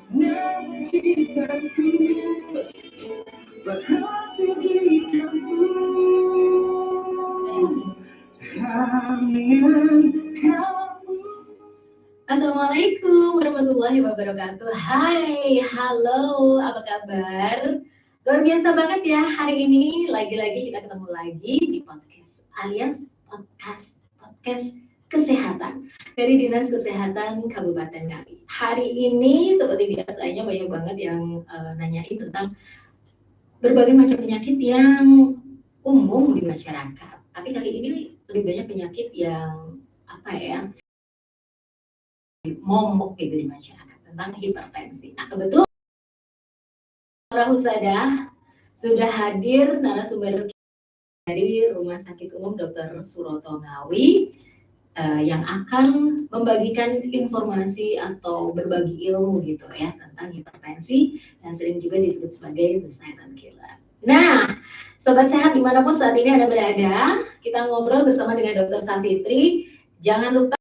Never kita ku berhati di kamu. Dengan kamu. Assalamualaikum warahmatullahi wabarakatuh. Hai, halo, apa kabar? Luar biasa banget ya, hari ini lagi-lagi kita ketemu lagi di podcast alias podcast kesehatan dari Dinas Kesehatan Kabupaten Ngawi. Hari ini seperti biasanya banyak banget yang nanyain tentang berbagai macam penyakit yang umum di masyarakat. Tapi kali ini lebih banyak penyakit yang apa ya? Momok gitu di masyarakat tentang hipertensi. Nah, kebetulan para Husada sudah hadir narasumber dari Rumah Sakit Umum Dr. Suroto Ngawi yang akan membagikan informasi atau berbagi ilmu gitu ya tentang hipertensi yang sering juga disebut sebagai the silent killer. Nah, sobat sehat dimanapun saat ini Anda berada, kita ngobrol bersama dengan Dr. Savitri. Jangan lupa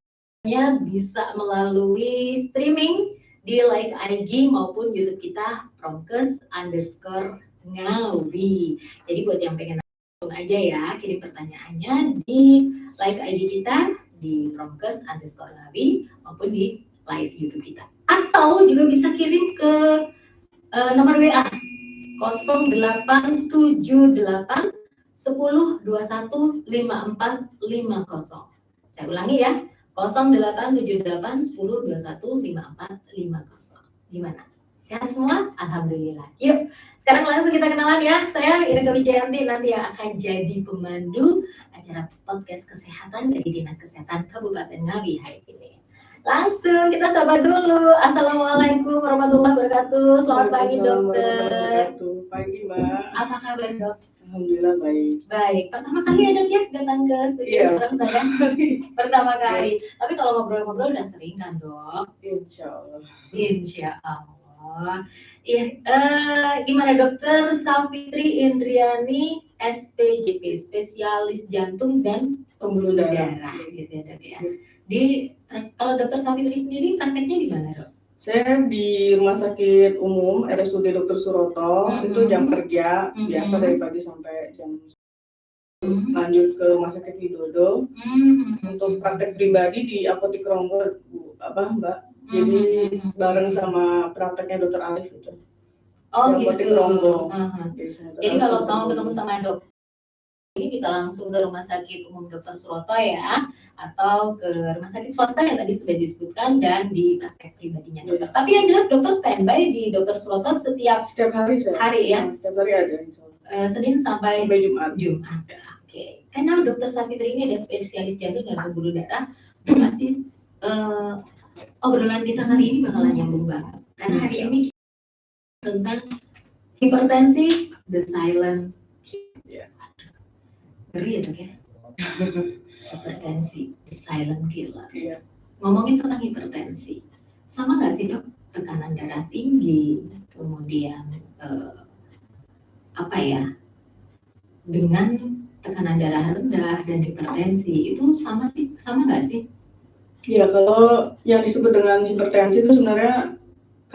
bisa melalui streaming di live IG maupun YouTube kita Promkes_Ngawi. Jadi buat yang pengen langsung aja ya kirim pertanyaannya di live IG kita di Promkes_Ngawi maupun di live YouTube kita. Atau juga bisa kirim ke nomor WA 0878 10 21 54 50. Saya ulangi ya. 0878 10 21 54 50. Gimana? Sehat semua? Alhamdulillah. Yuk, sekarang langsung kita kenalan ya. Saya Inneke Wijayanti nanti yang akan jadi pemandu acara podcast kesehatan dari Dinas Kesehatan Kabupaten Ngawi hari ini. Langsung kita sapa dulu. Assalamualaikum warahmatullahi wabarakatuh. Selamat pagi dokter. Pagi Mbak. Apa kabar dok? Alhamdulillah baik. Baik, pertama kali ya dok ya datang ke studio sekarang saya. Pertama kali. Tapi kalau ngobrol-ngobrol udah sering kan dok? Insya Allah. Insya Allah. Iya, gimana dokter Savitri Indriani SPJP, spesialis jantung dan pembuluh darah, gitu ya dok ya. Kalau dokter Savitri sendiri prakteknya di mana dok? Saya di Rumah Sakit Umum RSUD Dr. Suroto, itu jam kerja biasa dari pagi sampai jam lanjut ke Rumah Sakit Widodo. Untuk praktek pribadi di Apotik Ronggo, Mbak. Jadi bareng sama prakteknya Dokter Alif itu. Oh gitu. Apotik Ronggo. Jadi kalau mau ketemu sama dokter ini bisa langsung ke Rumah Sakit Umum Dr. Suroto ya, atau ke rumah sakit swasta yang tadi sudah disebutkan dan di praktek pribadinya dokter. Tapi yang jelas dokter standby di Dr. Suroto setiap hari ya. Setiap hari ada. Senin sampai Jumat. Oke. Karena dokter Savitri ini ada spesialis jantung dan pembuluh darah, berarti obrolan kita kali ini bakalan nyambung banget. Karena hari ini tentang hipertensi, the silent killer. Ngeri ya dok ya. Hipertensi, the silent killer. Ngomongin tentang hipertensi, sama nggak sih dok? Tekanan darah tinggi, kemudian dengan tekanan darah rendah dan hipertensi itu sama nggak sih? Ya, kalau yang disebut dengan hipertensi itu sebenarnya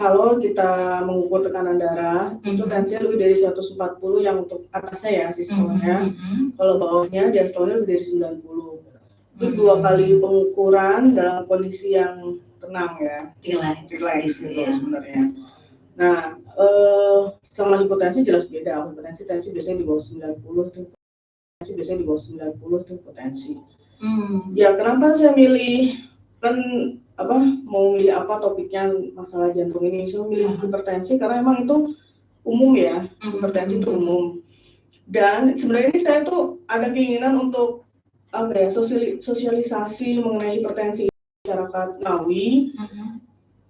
kalau kita mengukur tekanan darah itu tensinya lebih dari 140 yang untuk atasnya ya sistolnya. Kalau bawahnya diastolnya lebih dari 90. Itu 2 kali pengukuran dalam kondisi yang tenang ya. Relax gitu sebenarnya. Nah, sama hipertensi jelas beda. Tensi biasanya di bawah 90 tuh. Biasanya di bawah 90 tuh hipertensi. Ya, kenapa saya milih mau milih apa topiknya masalah jantung ini? Saya milih hipertensi karena emang itu umum ya. Hipertensi itu umum. Dan sebenarnya ini saya tuh ada keinginan untuk sosialisasi mengenai hipertensi masyarakat Ngawi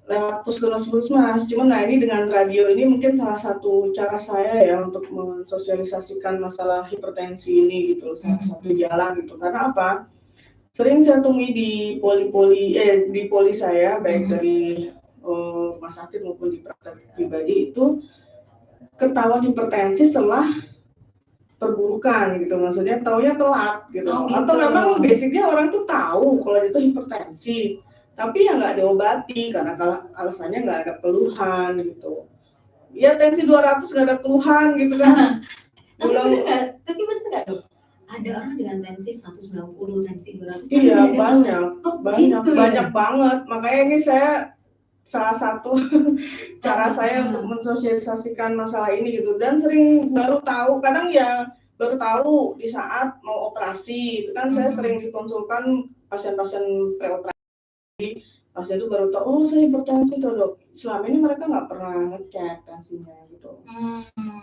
lewat puskesmas. Cuman ini dengan radio ini mungkin salah satu cara saya ya untuk mensosialisasikan masalah hipertensi ini gitu, salah satu jalan gitu. Karena apa? Sering saya temui di poli saya baik dari rumah sakit maupun di praktek pribadi itu ketahuan hipertensi setelah perburukan gitu, maksudnya taunya telat gitu. Atau memang basicnya orang tuh tahu kalau itu hipertensi tapi ya nggak diobati karena alasannya nggak ada keluhan gitu. Ya tensi 200 nggak ada keluhan gitu kan. Tapi bener nggak dok? Ada orang dengan tensi 190, tensi 200. Iya banyak, gitu banyak ya? banget. Makanya ini saya salah satu cara saya untuk mensosialisasikan masalah ini gitu, dan sering baru tahu, kadang ya baru tahu di saat mau operasi itu kan. Saya sering dikonsulkan pasien-pasien preoperasi, pasien itu baru tahu, oh saya hipertensi tuh dok. Selama ini mereka nggak pernah ngecek tensinya gitu.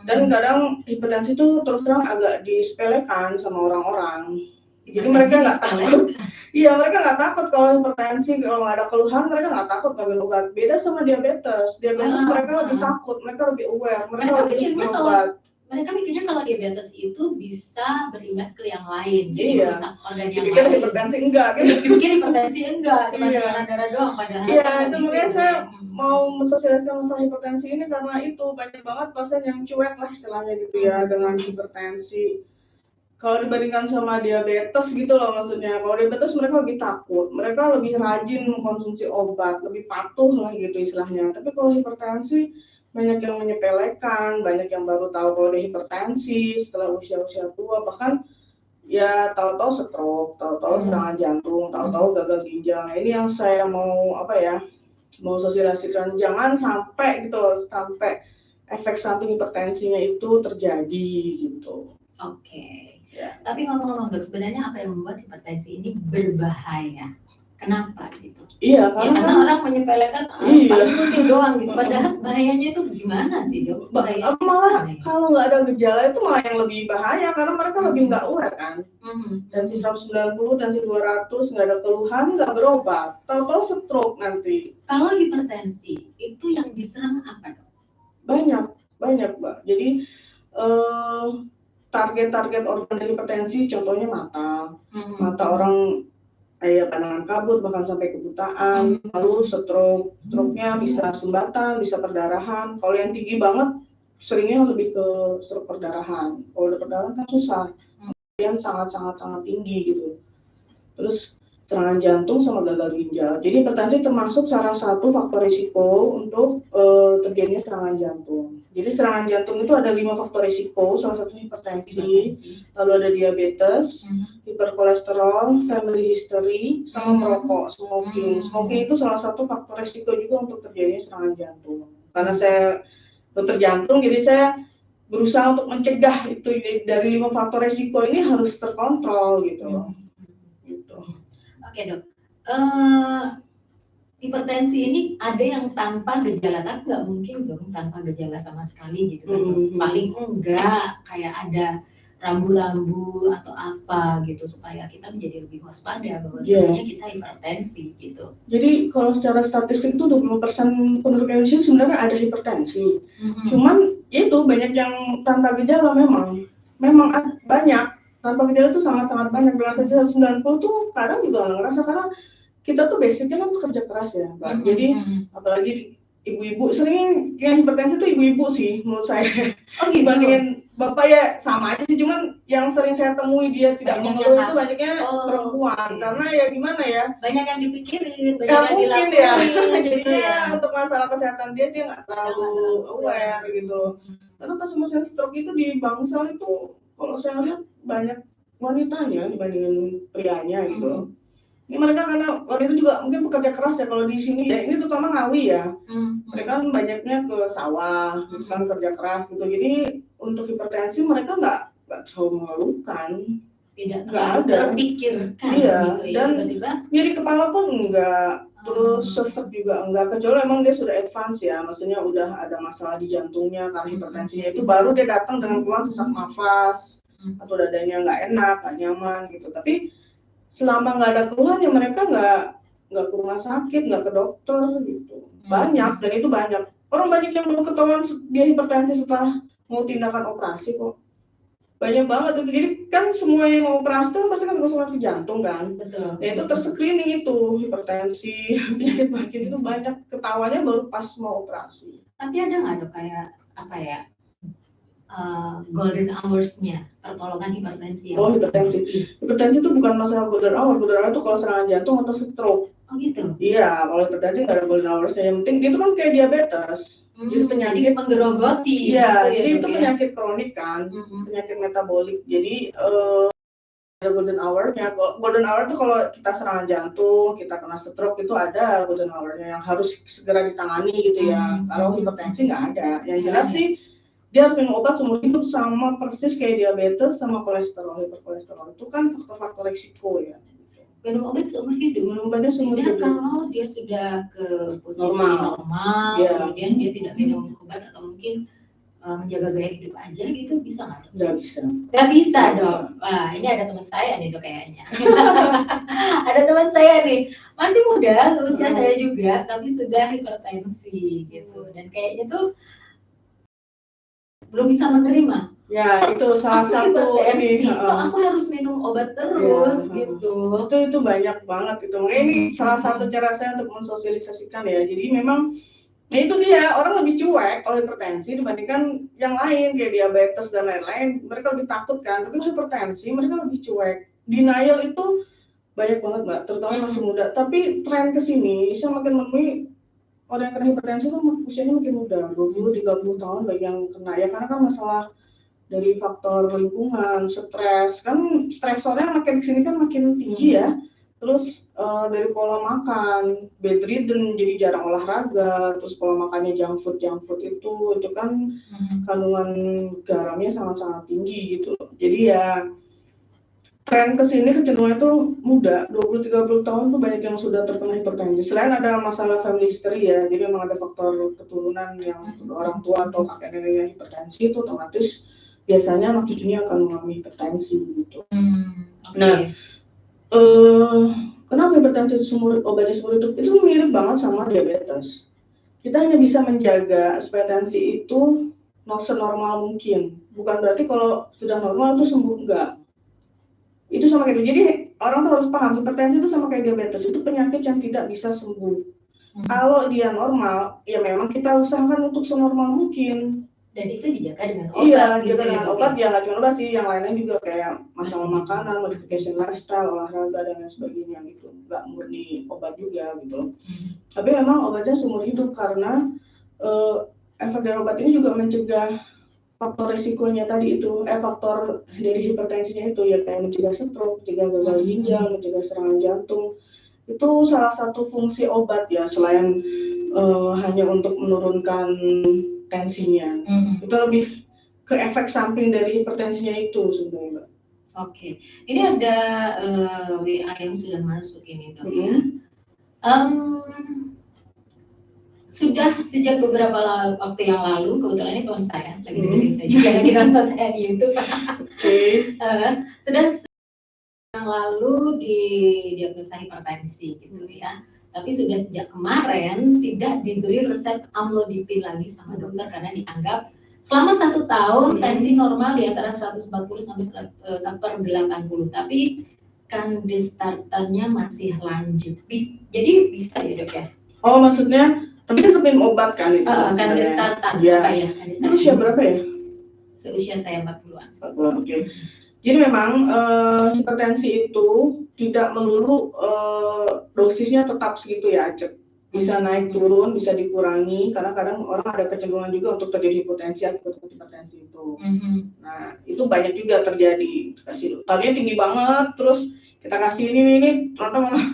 Dan kadang hipertensi itu terus terang agak disepelekan sama orang-orang. Jadi mereka nggak takut. Iya, mereka nggak takut kalau hipertensi, kalau nggak ada keluhan mereka nggak takut ngambil obat. Beda sama diabetes. Diabetes mereka lebih takut, mereka lebih aware, mereka lebih berobat. Mereka mikirnya kalau diabetes itu bisa berimbas ke yang lain, iya. Rusak organ yang dipikir lain. Hipertensi enggak, gitu. Dipikir hipertensi enggak, cuma tekanan darah doang. Padahal iya, itu makanya saya mau mensosialisasikan masalah hipertensi ini karena itu banyak banget pasien yang cuek lah istilahnya gitu ya dengan hipertensi. Kalau dibandingkan sama diabetes gitu loh maksudnya. Kalau diabetes mereka lebih takut, mereka lebih rajin mengkonsumsi obat, lebih patuh lah gitu istilahnya. Tapi kalau hipertensi banyak yang menyepelekan, banyak yang baru tahu kalau dia hipertensi setelah usia-usia tua, bahkan ya tahu-tahu stroke, tahu-tahu serangan jantung, tahu-tahu gagal ginjal. Nah, ini yang saya mau mau sosialisasikan, jangan sampai gitu loh, sampai efek samping hipertensinya itu terjadi gitu. Oke. Ya. Tapi ngomong-ngomong dok, sebenarnya apa yang membuat hipertensi ini berbahaya? Kenapa gitu? Iya, karena orang menyepelekan paling pusing doang gitu. Padahal bahayanya itu gimana sih dok? Malah kalau nggak ada gejala itu malah yang lebih bahaya karena mereka lebih nggak aware kan. Tensi 190, tensi 200 nggak ada keluhan, nggak berobat, tahu-tahu stroke nanti. Kalau hipertensi itu yang diserang apa dok? Banyak mbak. Jadi target-target organ hipertensi contohnya mata orang kayak pandangan kabut bahkan sampai kebutaan, lalu stroke-nya bisa sumbatan, bisa perdarahan. Kalau yang tinggi banget seringnya lebih ke stroke perdarahan. Kalau udah perdarahan kan susah, yang sangat tinggi gitu. Terus serangan jantung sama gagal ginjal. Jadi hipertensi termasuk salah satu faktor risiko untuk terjadinya serangan jantung. Jadi serangan jantung itu ada 5 faktor risiko, salah satunya hipertensi, lalu ada diabetes, hiperkolesterol, family history, sama merokok, smoking. Smoking itu salah satu faktor risiko juga untuk terjadinya serangan jantung. Karena saya dokter jantung, jadi saya berusaha untuk mencegah itu dari 5 faktor risiko ini harus terkontrol gitu. Oke dok, hipertensi ini ada yang tanpa gejala, tapi nggak mungkin dong tanpa gejala sama sekali gitu kan. Paling enggak kayak ada rambu-rambu atau apa gitu supaya kita menjadi lebih waspada bahwa sebenarnya kita hipertensi gitu. Jadi kalau secara statistik itu 20% penduduk Indonesia sebenarnya ada hipertensi. Cuman itu banyak yang tanpa gejala, memang banyak. Tanpa gejala itu sangat-sangat banyak. Dengan tensi 190 tuh kadang juga nggak ngerasa karena kita tuh basicnya kan kerja keras ya, Mbak. Jadi apalagi ibu-ibu, sering yang hipertensi tuh ibu-ibu sih menurut saya. Dibandingin bapak ya sama aja sih, cuman yang sering saya temui dia tidak mengeluh itu banyaknya perempuan. Karena ya gimana ya? Banyak yang dipikirin, banyak yang dilakuin. Ya. Jadinya untuk masalah kesehatan dia nggak terlalu aware gitu. Karena pasien-pasien stroke itu di Bangsal itu kalau saya lihat banyak wanitanya dibandingin prianya gitu. Ini mereka karena wanita juga mungkin bekerja keras ya, kalau di sini ya, ini terutama Ngawi ya. Mereka kan banyaknya ke sawah, kan kerja keras gitu. Jadi untuk hipertensi mereka nggak terlalu mengeluhkan. Tidak terpikirkan gitu ya. Dan tiba-tiba nyeri kepala pun enggak, terus sesek juga enggak, kecuali memang dia sudah advance ya, maksudnya udah ada masalah di jantungnya karena hipertensinya itu, baru dia datang dengan keluhan sesak nafas atau dadanya nggak enak, nggak nyaman gitu. Tapi selama nggak ada keluhan ya mereka nggak ke rumah sakit, nggak ke dokter gitu. Banyak, dan itu banyak. Orang banyak yang mau ketahuan dia hipertensi setelah mau tindakan operasi kok. Banyak banget tuh. Jadi kan semua yang mau operasi kan pasti kan ke jantung kan. Betul. Ya itu terscreening itu hipertensi, penyakit itu banyak ketahuannya baru pas mau operasi. Tapi ada nggak dok kayak apa ya? Golden hours-nya pertolongan hipertensi. Hipertensi itu bukan masalah golden hour. Golden hour itu kalau serangan jantung atau stroke. Oh gitu. Iya, kalau hipertensi nggak ada golden hours-nya. Yang penting itu kan kayak diabetes. Jadi penyakit jadi menggerogoti. Iya, gitu ya, jadi itu Dok, ya? penyakit kronik kan, penyakit metabolik. Jadi ada golden hour-nya. Golden hour itu kalau kita serangan jantung, kita kena stroke itu ada golden hour-nya yang harus segera ditangani gitu ya. Kalau hipertensi nggak ada. Yang jelas sih dia harus minum obat seumur hidup, sama persis kayak diabetes sama kolesterol. Hiperkolesterol itu kan faktor-faktor risiko ya. Minum obat seumur hidup. Minum obatnya seumur hidup. Kalau dia sudah ke posisi normal kemudian dia tidak minum obat atau mungkin menjaga gaya hidup aja gitu, bisa nggak? Nggak bisa. Nggak bisa, Dok. Wah, ini ada teman saya nih, Dok, kayaknya. Ada teman saya nih, masih muda, usia saya juga, tapi sudah hipertensi gitu. Dan kayaknya tuh belum bisa menerima. Ya, itu salah satu ini. Kok aku harus minum obat terus gitu. Itu banyak banget gitu. Ini salah satu cara saya untuk mensosialisasikan ya. Jadi memang nah itu dia, orang lebih cuek kalau hipertensi dibandingkan yang lain kayak diabetes dan lain-lain. Mereka lebih takut kan, tapi hipertensi mereka lebih cuek. Denial itu banyak banget Mbak, terutama masih muda. Tapi tren kesini saya makin menemui orang yang kena hipertensi itu usianya makin muda, 20-30 tahun bagi yang kena ya, karena kan masalah dari faktor lingkungan, stres, kan stresornya makin kesini kan makin tinggi ya. Terus dari pola makan, bedridden, jadi jarang olahraga, terus pola makannya junk food itu kan kandungan garamnya sangat-sangat tinggi gitu. Jadi ya tren kesini kecenderungan itu muda, 20-30 tahun tuh banyak yang sudah terkena hipertensi. Selain ada masalah family history ya, jadi memang ada faktor keturunan yang orang tua atau kakek neneknya hipertensi, itu otomatis biasanya anak cucunya akan mengalami hipertensi gitu. Nah, kenapa hipertensi obatnya seumur hidup? Itu mirip banget sama diabetes. Kita hanya bisa menjaga supaya tensi itu senormal mungkin. Bukan berarti kalau sudah normal itu sembuh, enggak. Itu sama kayak gitu. Jadi orang tuh harus paham, hipertensi itu sama kayak diabetes, itu penyakit yang tidak bisa sembuh. Kalau dia normal, ya memang kita usahakan untuk senormal mungkin. Dan itu dijaga dengan obat. Iya, dijaga dengan obat, ya nggak cuma obat sih, yang lainnya juga kayak masalah makanan, modification lifestyle, olahraga dan lain sebagainya gitu. Nggak murni obat juga gitu. Tapi memang obatnya seumur hidup karena efek dari obat ini juga mencegah faktor risikonya tadi itu, faktor dari hipertensinya itu ya, kayak mencegah stroke, mencegah gagal ginjal, mencegah serangan jantung. Itu salah satu fungsi obat ya, selain hanya untuk menurunkan tensinya. Itu lebih ke efek samping dari hipertensinya itu sebenarnya, Mbak. Oke. Ini ada WA yang sudah masuk ini, Dok, ya. Sudah sejak beberapa waktu yang lalu, kebetulan ini teman saya, lagi dengerin saya juga, lagi nonton saya di YouTube. Sudah yang lalu didiagnosa hipertensi gitu ya. Tapi sudah sejak kemarin tidak diberi resep amlodipin lagi sama dokter karena dianggap selama 1 tahun tensi normal di antara 140 sampai 180, tapi kandestartannya masih lanjut. Jadi bisa ya, Dok, ya? Oh, maksudnya tapi tetap minum obat kan itu? Kandestartan ya. Apa ya? Itu usia berapa ya? Seusia saya 40-an. Oke. Jadi memang hipertensi itu tidak melulu dosisnya tetap segitu ya, Acep. Bisa naik turun, bisa dikurangi, karena kadang orang ada kecenderungan juga untuk terjadi hipotensi akibat hipertensi itu. Nah, itu banyak juga terjadi. Kasih tadinya tinggi banget, terus kita kasih ini ternyata malah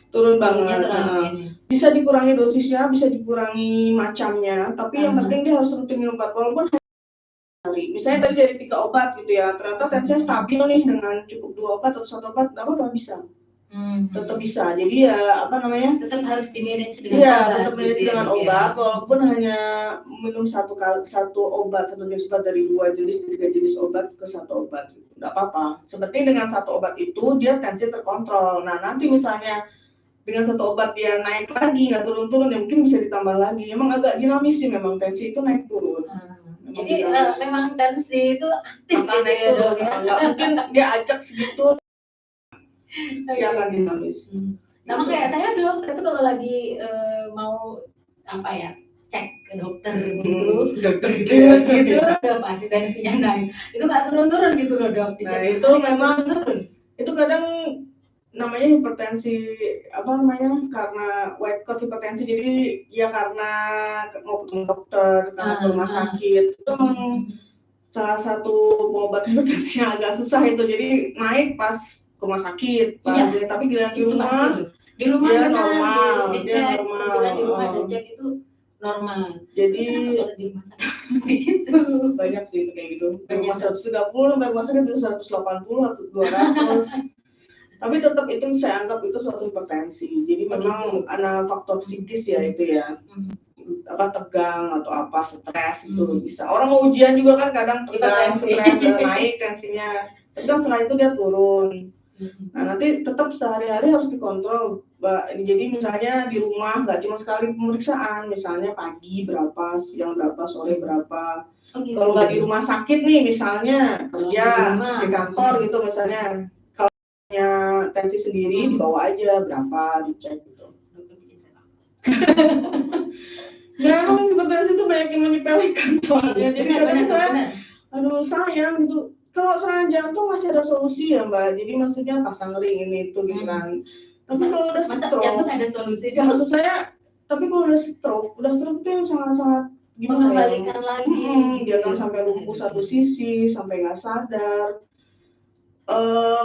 turun banget. Bisa dikurangi dosisnya, bisa dikurangi macamnya, tapi yang penting dia harus rutin minum obat, walaupun hari. Misalnya tadi dari 3 obat gitu ya, ternyata tensinya stabil nih dengan cukup 2 obat atau 1 obat, nggak bisa. Tetap bisa. Jadi ya tetap harus di-manage dengan obat. Iya, tetap manage dengan obat, walaupun hanya minum satu obat, satu jenis obat dari 2 jenis, 3 jenis obat ke 1 obat, gitu. Nggak apa-apa. Seperti dengan 1 obat itu dia tensi terkontrol. Nah nanti misalnya dengan 1 obat dia naik lagi, nggak turun-turun, ya mungkin bisa ditambah lagi. Emang agak dinamis sih, memang tensi itu naik turun. Jadi memang tensi itu aktif gitu ya, Dok, ya? Nggak mungkin dia acak segitu, dia akan dinamis. Sama kayak saya, Dok, saya tuh kalau lagi mau cek ke dokter gitu, udah pasti tensinya naik. Itu nggak turun-turun gitu loh, Dok. Nah itu memang itu kadang namanya hipertensi apa namanya karena white coat hipertensi, jadi ya karena mau ketemu dokter, karena ke rumah sakit itu memang salah satu pengobat hipertensi yang agak susah itu, jadi naik pas ke rumah sakit tapi giliran di rumah dia normal, dia normal. Kebetulan di rumah dicek itu normal. Jadi kalau di rumah sakit begitu banyak sih kayak gitu. Rumah 130 sampai rumah sakit bisa 180 atau 200. Tapi tetap itu saya anggap itu suatu hipertensi. Jadi memang ada faktor psikis ya itu ya. Apa tegang atau apa stres itu bisa. Orang mau ujian juga kan kadang tegang, stres, naik tensinya. Tapi kan setelah itu dia turun. Nah nanti tetap sehari-hari harus dikontrol, Mbak. Jadi misalnya di rumah nggak cuma sekali pemeriksaan, misalnya pagi berapa, siang berapa, sore berapa. Kalau nggak di rumah sakit nih, misalnya kerja di kantor gitu misalnya, kalau punya tensi sendiri dibawa aja berapa dicek gitu. Memang hipertensi itu banyak yang menyepelekan soalnya. Jadi kadang saya, aduh sayang gitu. Kalau serangan jantung masih ada solusi ya Mbak. Jadi maksudnya pasang ring ini itu gitu kan. Tapi kalau udah stroke, jantung ada solusi. Maksud saya, tapi kalau udah stroke itu yang sangat-sangat mengembalikan lagi. Dia kan sampai lumpuh satu sisi, sampai nggak sadar.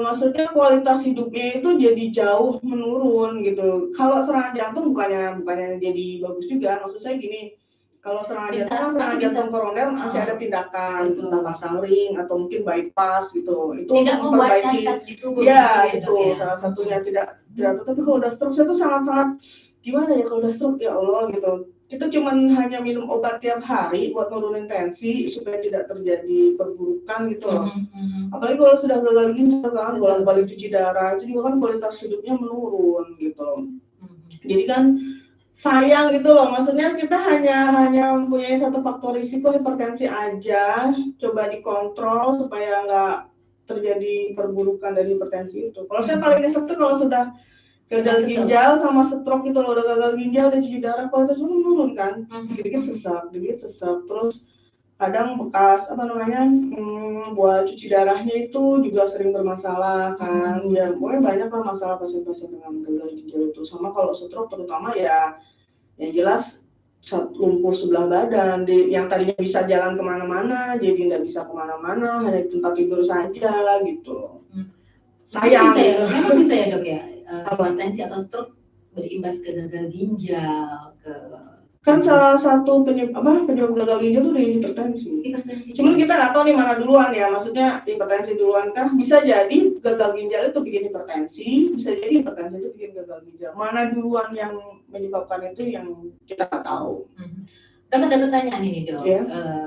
Maksudnya kualitas hidupnya itu jadi jauh menurun gitu. Kalau serangan jantung bukannya jadi bagus juga. Maksud saya gini, kalau serangan jantung koroner masih ada tindakan, entah pasang ring atau mungkin bypass gitu. Itu tidak membuat cacat di tubuh. Ya, itu salah satunya tidak. Tapi kalau udah stroke itu sangat-sangat gimana ya kalau udah stroke ya Allah gitu. Kita cuman hanya minum obat tiap hari buat nurunin tensi supaya tidak terjadi perburukan gitu loh. Apalagi kalau sudah gagal ginjal kan, bolak-balik cuci darah, itu juga kan kualitas hidupnya menurun gitu. Jadi kan sayang gitu loh, maksudnya kita hanya mempunyai satu faktor risiko hipertensi aja, coba dikontrol supaya nggak terjadi perburukan dari hipertensi itu. Kalau saya paling nyesek tuh kalau sudah gagal ginjal sama stroke itu loh, udah gagal ginjal dan cuci darah kualitas itu menurun kan, dikit-dikit sesak, terus kadang bekas buat cuci darahnya itu juga sering bermasalah kan. Ya pokoknya banyak lah masalah pasien-pasien dengan gagal ginjal itu. Sama kalau stroke terutama ya yang jelas lumpuh sebelah badan, yang tadinya bisa jalan kemana-mana jadi nggak bisa kemana-mana, hanya di tempat tidur saja gitu. Sayang memang bisa ya dok ya, hipertensi atau stroke berimbas ke gagal ginjal, kan salah satu penyebab gagal ginjal itu dari hipertensi. Cuman kita nggak tahu nih mana duluan ya, maksudnya hipertensi duluan kan, bisa jadi gagal ginjal itu bikin hipertensi, bisa jadi hipertensi itu bikin gagal ginjal. Mana duluan yang menyebabkan itu yang kita nggak tahu. Dok, ada pertanyaan ini dok,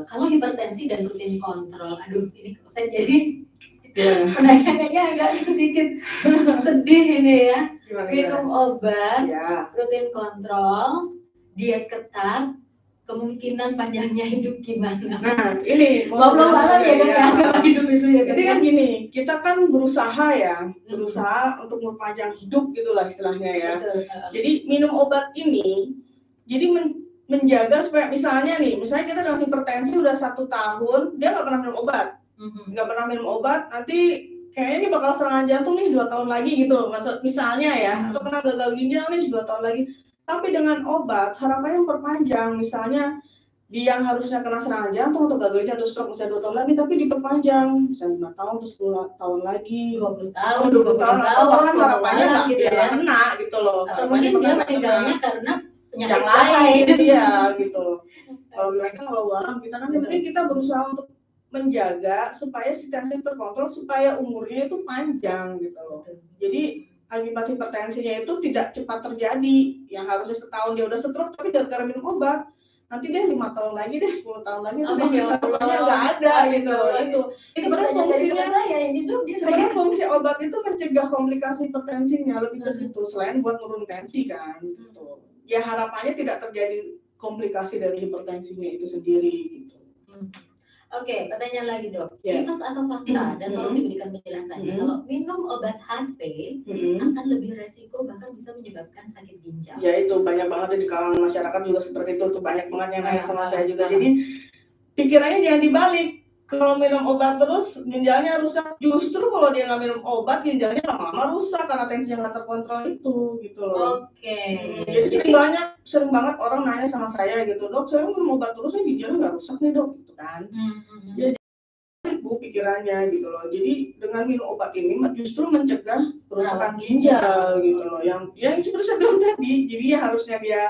kalau hipertensi dan rutin kontrol, aduh ini saya jadi penanyaannya agak sedikit sedih ini ya. Minum obat, rutin kontrol, diet ketat, kemungkinan panjangnya hidup gimana? Nah, ini belum malam ya kan hidup itu ya. Jadi kan gini, kita kan berusaha untuk memperpanjang hidup gitulah istilahnya ya. Betul. Jadi minum obat ini, jadi menjaga supaya misalnya kita dengan hipertensi udah 1 tahun, dia nggak pernah minum obat, nanti kayaknya ini bakal serangan jantung nih 2 tahun lagi gitu, misalnya ya, atau kena gagal ginjal nih 2 tahun lagi. Tapi dengan obat harapannya memperpanjang, misalnya dia yang harusnya kena serangan jantung atau gagal ginjal atau stroke misalnya 2 tahun lagi, tapi diperpanjang misalnya 5 tahun atau 10 tahun lagi, 20 tahun, atau bahkan harapannya nggak gitu ya, kena gitu loh. Atau mungkin dia meninggalnya karena yang lain dia gitu. Kalau mereka walau kita kan yang penting kita berusaha untuk menjaga supaya si tensi terkontrol, supaya umurnya itu panjang gitu loh. Jadi akibat hipertensinya itu tidak cepat terjadi, yang harusnya setahun dia udah stroke, tapi gara-gara minum obat nanti dia 5 tahun lagi, 10 tahun lagi, harapannya nggak ada gitu loh. Itu sebenarnya fungsinya, fungsi obat itu mencegah komplikasi hipertensinya, lebih ke situ, selain buat turun tensi kan gitu. Ya harapannya tidak terjadi komplikasi dari hipertensinya itu sendiri gitu. Oke, pertanyaan lagi dok, mitos atau fakta, dan tolong diberikan penjelasannya. Kalau minum obat HP akan lebih resiko, bahkan bisa menyebabkan sakit ginjal. Ya itu banyak banget di kalangan masyarakat juga seperti itu, tuh banyak banget yang nanya sama saya juga. Jadi pikirannya jangan dibalik, kalau minum obat terus ginjalnya rusak. Justru kalau dia nggak minum obat ginjalnya lama-lama rusak karena tensinya nggak terkontrol itu gitu loh. Oke. Jadi sering banget orang nanya sama saya gitu, dok saya minum obat terus ginjalnya nggak rusak nih dok gitu kan. Jadi bu pikirannya gitu loh. Jadi dengan minum obat ini justru mencegah kerusakan ginjal gitu loh. Yang seperti saya bilang tadi, jadi ya harusnya dia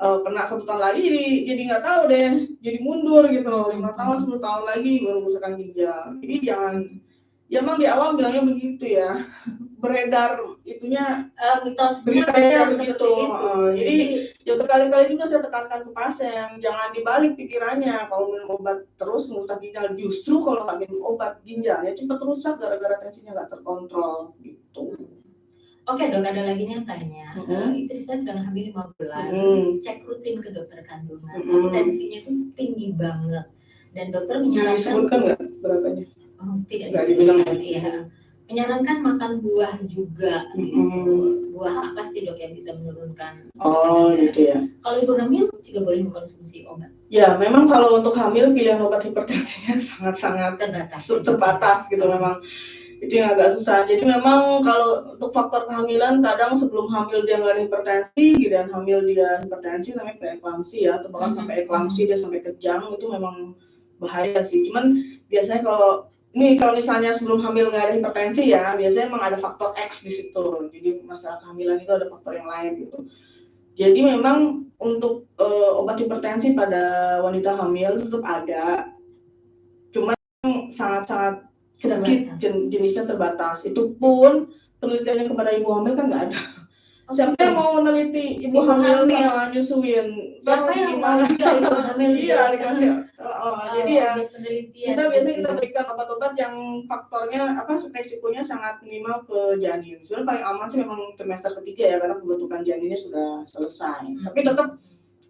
kena 1 tahun lagi jadi nggak tahu deh, jadi mundur gitu loh, 5 tahun 10 tahun lagi baru kerusakan ginjal. Jadi jangan, ya emang di awal bilangnya begitu ya, beredar itunya beritanya begitu. Jadi ya berkali-kali juga saya tekankan ke pasien, jangan dibalik pikirannya, kalau minum obat terus merusak ginjal. Justru kalau nggak minum obat ginjalnya cepat rusak gara-gara tensinya nggak terkontrol gitu. Oke dok, ada lagi yang tanya, istri saya sedang hamil 5 bulan, cek rutin ke dokter kandungan, tapi tensinya itu tinggi banget, dan dokter menyarankan. Disebutkan nggak berapanya? Oh, tidak disebutkan, ya. Menyarankan makan buah juga, gitu. Buah apa sih dok yang bisa menurunkan? Oh gitu ya. Kalau ibu hamil juga boleh mengkonsumsi obat? Ya memang kalau untuk hamil pilihan obat hipertensinya sangat-sangat terbatas gitu memang. Itu yang agak susah. Jadi memang kalau untuk faktor kehamilan kadang sebelum hamil dia nggak ada hipertensi, dan hamil dia hipertensi namanya preeklamsi ya, atau bahkan sampai eklamsi dia sampai kejang, itu memang bahaya sih. Cuman biasanya kalau misalnya sebelum hamil nggak ada hipertensi ya, biasanya memang ada faktor X di situ. Jadi masalah kehamilan itu ada faktor yang lain gitu. Jadi memang untuk obat hipertensi pada wanita hamil tetap ada, cuman sangat-sangat sedikit, jenisnya terbatas. Itu pun penelitiannya kepada ibu hamil kan nggak ada. Siapa yang mau meneliti ibu hamil sama nyusuin? Siapa yang mau ibu hamil? Iya dikasih. Jadi ya kita biasanya berikan obat-obat yang faktornya resikonya sangat minimal ke janin. Sebenarnya paling aman sih memang trimester ketiga ya, karena pembentukan janinnya sudah selesai. Tapi tetap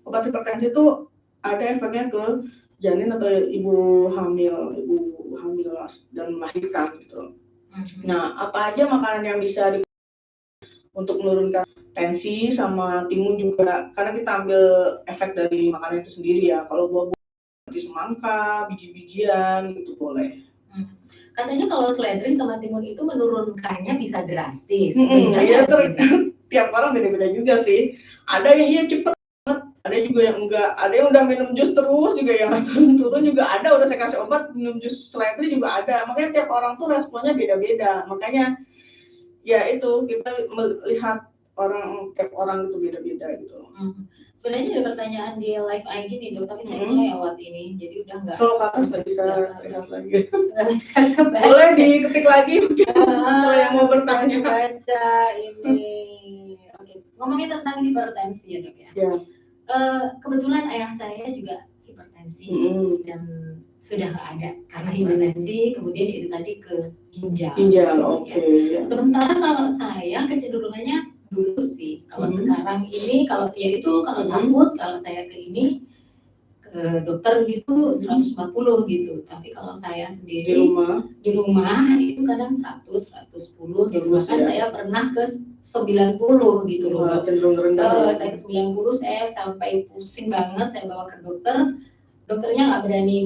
obat hipertensi itu ada efeknya ke janin atau ibu hamil dan melahirkan gitu. Nah, apa aja makanan yang bisa untuk menurunkan tensi sama timun juga, karena kita ambil efek dari makanan itu sendiri ya. Kalau buah-buah seperti semangka, biji-bijian gitu boleh. Katanya kalau seledri sama timun itu menurunkannya bisa drastis. Iya, tiap orang beda-beda juga sih. Ada yang cepet, ada juga yang enggak, ada yang udah minum jus terus juga yang turun-turun juga ada, udah saya kasih obat minum jus seledri juga ada. Makanya tiap orang tuh responnya beda-beda. Makanya ya itu kita melihat tiap orang itu beda-beda gitu. Sebenarnya ada pertanyaan di live IG nih dok, tapi saya lewat ini, jadi udah nggak. Kalau kakak nggak bisa lihat lagi. Nggak bisa kebaca. Boleh diketik lagi kalau yang mau bertanya. Baca ini. Oke, ngomongin tentang hipertensi ya dok ya. Kebetulan ayah saya juga hipertensi dan sudah nggak ada karena hipertensi, kemudian itu tadi ke ginjal. Oke. Ya. Sementara kalau saya kecenderungannya dulu sih, kalau sekarang ini kalau takut, kalau saya ke dokter gitu 140 gitu, tapi kalau saya sendiri di rumah itu kadang 100, 110 gitu, bahkan saya pernah ke 90 gitu loh. Cenderung rendah. Saya ke 90, saya sampai pusing banget, saya bawa ke dokternya nggak berani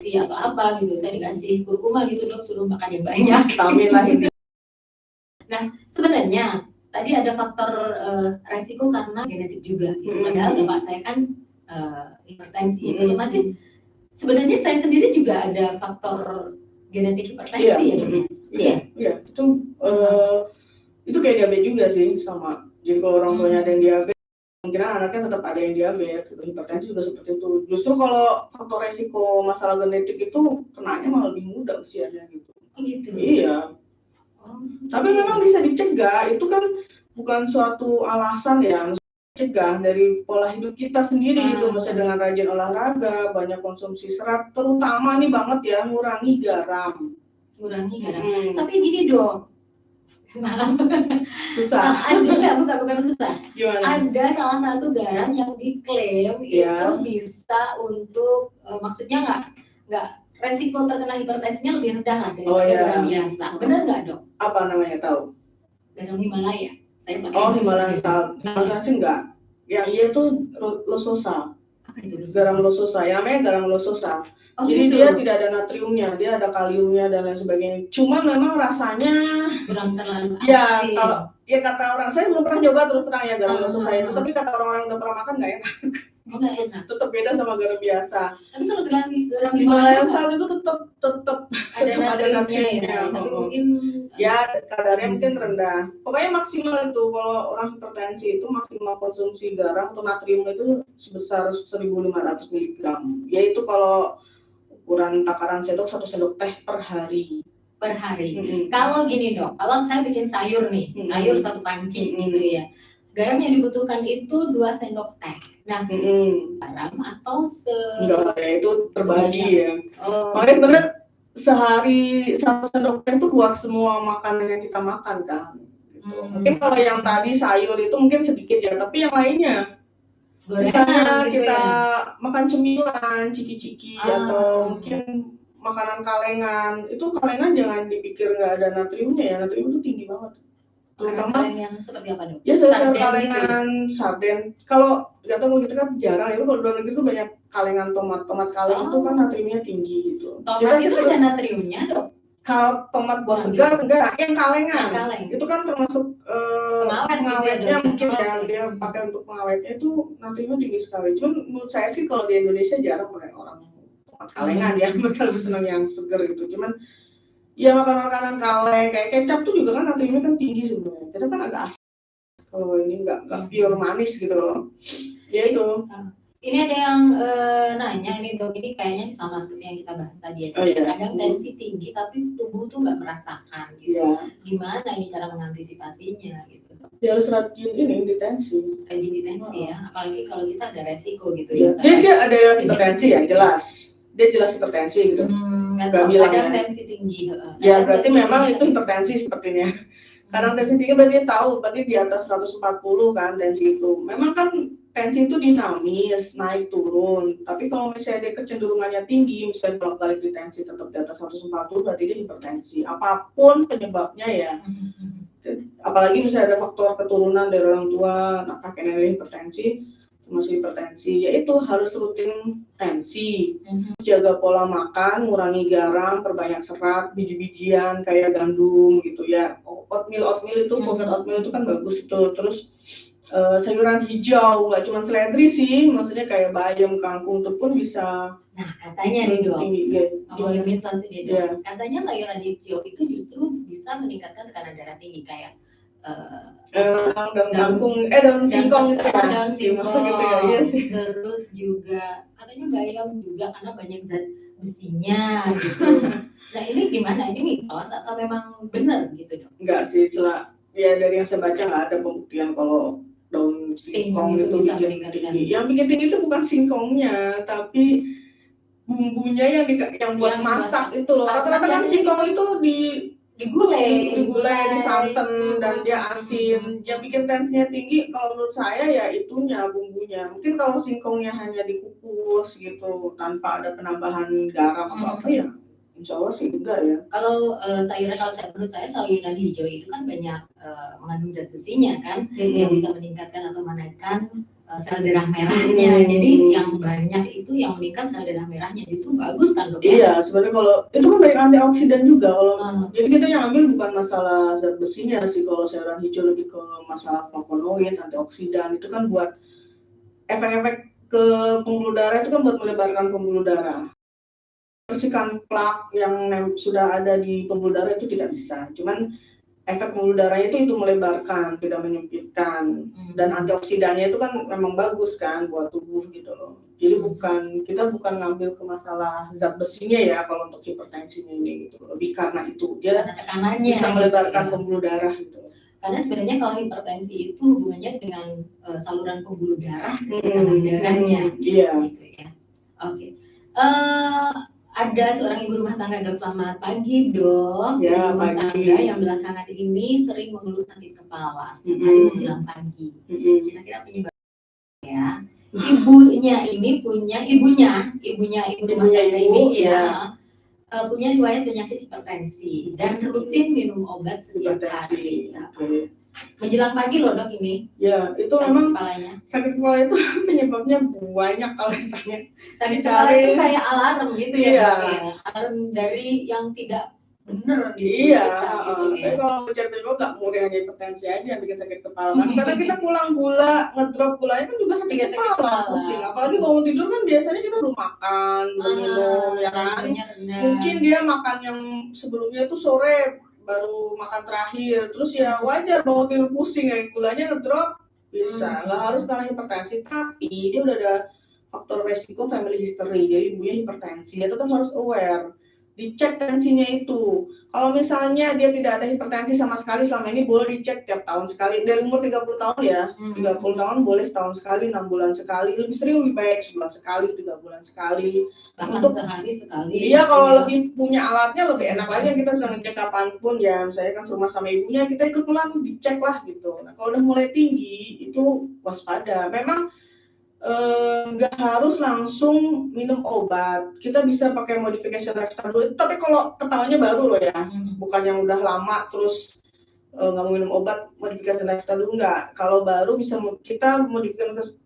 atau apa gitu, saya dikasih kurkuma gitu dok, suruh makan yang banyak. Vitamin lah ini. Nah sebenarnya tadi ada faktor resiko karena genetik juga, padahal bapak saya kan hipertensi, otomatis sebenarnya saya sendiri juga ada faktor genetik hipertensi ya dok. Iya, itu kayak diabetes juga sih sama. Jadi kalau orang tuanya ada yang diabetes, kemungkinan anaknya tetap ada yang diabetes. Hipertensi juga seperti itu. Justru kalau faktor resiko masalah genetik itu kenanya malah lebih muda usianya gitu. Gitu. Iya. Tapi memang bisa dicegah. Itu kan bukan suatu alasan ya. Cegah dari pola hidup kita sendiri itu, misalnya dengan rajin olahraga, banyak konsumsi serat, terutama nih banget ya, ngurangi garam. Tapi gini dong, susah. Bukan susah. Gimana? Ada salah satu garam yang diklaim itu bisa untuk maksudnya nggak resiko terkena hipertensinya lebih rendah lah daripada garam biasa. Benar nggak dok? Apa namanya tahu? Garam Himalaya. Saya pakai Himalayan salt. Himalaya sih enggak. Yang iya tuh lososa. Apa itu garam lososa? Ya, namanya garam lososa. Oh, jadi gitu. dia tidak ada natriumnya, dia ada kaliumnya dan lain sebagainya. Cuma memang rasanya kurang terlalu asin. Ya, kalau ya kata orang, saya belum pernah coba terus terang ya garam lososa itu, tapi kata orang-orang yang udah pernah makan nggak enak. Nggak enak. Tetap beda sama garam biasa. Tapi kalau garam Himalayan salt itu tetap ada natriumnya ya, tapi mungkin ya kadarnya mungkin rendah. Pokoknya maksimal itu kalau orang hipertensi itu maksimal konsumsi garam atau natrium itu sebesar 1.500 mg. Yaitu kalau ukuran takaran sendok 1 sendok teh per hari. Kalau gini dok, kalau saya bikin sayur nih, sayur 1 panci gitu ya, garam yang dibutuhkan itu 2 sendok teh. Nah, garam atau enggak, ya itu terbagi ya. Makanya sebenarnya sehari 1 sendok teh itu buat semua makanan yang kita makan kan. Mungkin kalau yang tadi sayur itu mungkin sedikit ya, tapi yang lainnya misalnya gitu kita makan cemilan, ciki-ciki atau mungkin makanan kalengan, itu kalengan jangan dipikir nggak ada natriumnya ya, natrium itu tinggi banget. Kalengan seperti apa dok? Ya sayur kalengan, sarden. Kalau nggak tahu kita kan jarang ya, kalau luar negeri itu banyak kalengan tomat kaleng itu kan natriumnya tinggi gitu. Tomat itu ada natriumnya dok? Kalau tomat buah segar enggak, yang kalengan. Itu kan termasuk pengawetnya mungkin ya, dia pakai untuk pengawetnya itu natriumnya tinggi sekali. Cuman menurut saya sih kalau di Indonesia jarang pakai orang kalengan ya, mereka lebih senang yang seger gitu. Cuman ya makanan kaleng kayak kecap tuh juga kan natriumnya kan tinggi sebenarnya. Kita kan agak asin. Kalau ini enggak pure manis gitu loh. Ya itu. Ini ada yang nanya ini dok, ini kayaknya sama seperti yang kita bahas tadi ya. Kadang tensi tinggi tapi tubuh tuh nggak merasakan gitu. Gimana ini cara mengantisipasinya gitu? Ya harus rajin ini detensi. Rajin detensi ya, apalagi kalau kita ada resiko gitu ya. Dia ada hipertensi ya, jelas. Dia jelas hipertensi gitu. Kadang tensi tinggi. Ya berarti memang itu hipertensi sepertinya. Kadang tensi tinggi berarti tahu, berarti di atas 140 kan tensi itu. Memang kan tensi itu dinamis, naik turun. Tapi kalau misalnya dia kecenderungannya tinggi, misalnya bolak-balik di tensi tetap di atas 140, berarti dia hipertensi. Apapun penyebabnya ya. Apalagi misalnya ada faktor keturunan dari orang tua, kakek nenek hipertensi, masih hipertensi, yaitu harus rutin tensi, jaga pola makan, ngurangi garam, perbanyak serat, biji-bijian kayak gandum gitu ya. Oatmeal itu, oatmeal itu kan bagus itu. Terus sayuran hijau, nggak cuma seledri sih, maksudnya kayak bayam, kangkung itu pun bisa. Nah katanya nih dok, ngomongin mitos ini dok, katanya sayuran hijau itu justru bisa meningkatkan tekanan darah tinggi kayak daun kangkung, daun singkong itu ya. Daun singkong gitu ya, iya sih. Terus juga katanya bayam juga karena banyak zat besinya gitu. Nah ini gimana? Ini mitos atau memang benar gitu dok? Enggak sih, ya dari yang saya baca nggak ada pembuktian kalau daun singkong itu bisa bikin tinggi. Yang bikin tinggi itu bukan singkongnya, tapi bumbunya yang buat masak itu loh. Rata-rata kan singkong itu digulai, disanten dan dia asin. Yang bikin tensinya tinggi kalau menurut saya ya itunya, bumbunya. Mungkin kalau singkongnya hanya dikukus gitu tanpa ada penambahan garam atau apa ya, insya Allah sih enggak ya. Kalau menurut saya sayuran hijau itu kan banyak mengandung zat besinya kan, yang bisa meningkatkan atau menaikkan sel darah merahnya. Jadi yang banyak itu yang meningkat sel darah merahnya, justru bagus kan dok ya? Iya, sebenarnya kalau itu kan banyak antioksidan juga. Jadi kita yang ambil bukan masalah zat besinya sih, kalau sayuran hijau lebih ke masalah flavonoid, antioksidan. Itu kan buat efek-efek ke pembuluh darah, itu kan buat melebarkan pembuluh darah. Bersihkan plak yang sudah ada di pembuluh darah itu tidak bisa. Cuman efek pembuluh darahnya itu melebarkan, tidak menyempitkan. Dan antioksidannya itu kan memang bagus kan buat tubuh gitu loh. Jadi kita bukan ngambil ke masalah zat besinya ya kalau untuk hipertensinya ini gitu. Lebih karena itu dia bisa melebarkan pembuluh darah gitu. Karena sebenarnya kalau hipertensi itu hubungannya dengan saluran pembuluh darah dan tekanan darahnya. Iya. Gitu ya. Oke. Ada seorang ibu rumah tangga dok, selamat pagi dok. Ya, ibu rumah tangga yang belakangan ini sering mengeluh sakit kepala setiap hari menjelang pagi. Kira-kira penyebabnya ya. Ibunya ibu rumah tangga ini ya punya riwayat penyakit hipertensi dan rutin minum obat setiap hari. Menjelang pagi loh dok ini. Ya, itu sakit memang kepalanya. Sakit kepala itu penyebabnya banyak kalau ditanya. Sakit kepala itu kayak alarm gitu ya, iya. Dok, ya. Alarm dari yang tidak benar di iya, kita gitu ya. Tapi kalau bicara penyebab nggak murni hanya hipertensi aja yang bikin sakit kepala kan. Karena kita pulang gula, ngedrop gulanya kan juga sakit kepala, pusing. Apalagi bangun tidur kan biasanya kita belum makan, belum minum, ya kan. Mungkin dia makan yang sebelumnya itu sore baru makan terakhir, terus ya wajar bangun tidur pusing ya, gulanya ngedrop bisa. Nggak harus karena hipertensi, tapi dia udah ada faktor resiko family history, jadi ibunya hipertensi, dia tetap harus aware, dicek tensinya itu. Kalau misalnya dia tidak ada hipertensi sama sekali selama ini, boleh dicek tiap tahun sekali. Dari umur 30 tahun ya, 30 tahun boleh setahun sekali, 6 bulan sekali, lebih sering lebih baik sebulan sekali, 3 bulan sekali. Bahkan untuk sehari sekali. Iya, kalau lebih punya alatnya lebih enak lagi, kita bisa ngecek kapanpun ya. Misalnya kan serumah sama ibunya, kita ikut pulang dicek lah gitu. Nah, kalau udah mulai tinggi itu waspada. Memang nggak harus langsung minum obat, kita bisa pakai modification lifestyle dulu. Tapi kalau ketawanya baru loh ya, bukan yang udah lama terus nggak mau minum obat, modifikasi lifestyle dulu nggak. Kalau baru bisa kita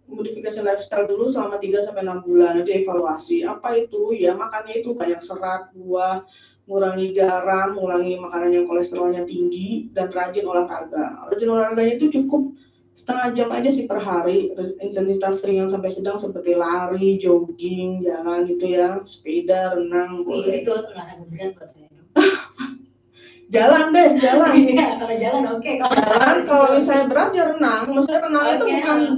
modifikasi lifestyle dulu selama 3-6 bulan, nanti evaluasi apa itu ya, makannya itu banyak serat, buah, mengurangi garam, mengurangi makanan yang kolesterolnya tinggi, dan rajin olahraga. Rajin olahraganya itu cukup setengah jam aja sih per hari, intensitas ringan sampai sedang seperti lari, jogging, jalan gitu ya, sepeda, renang, boleh. Itu olahraga berat buat saya. Jalan deh, jalan. Iya, kalau jalan oke. Kalau misalnya berat ya renang. Maksudnya renang itu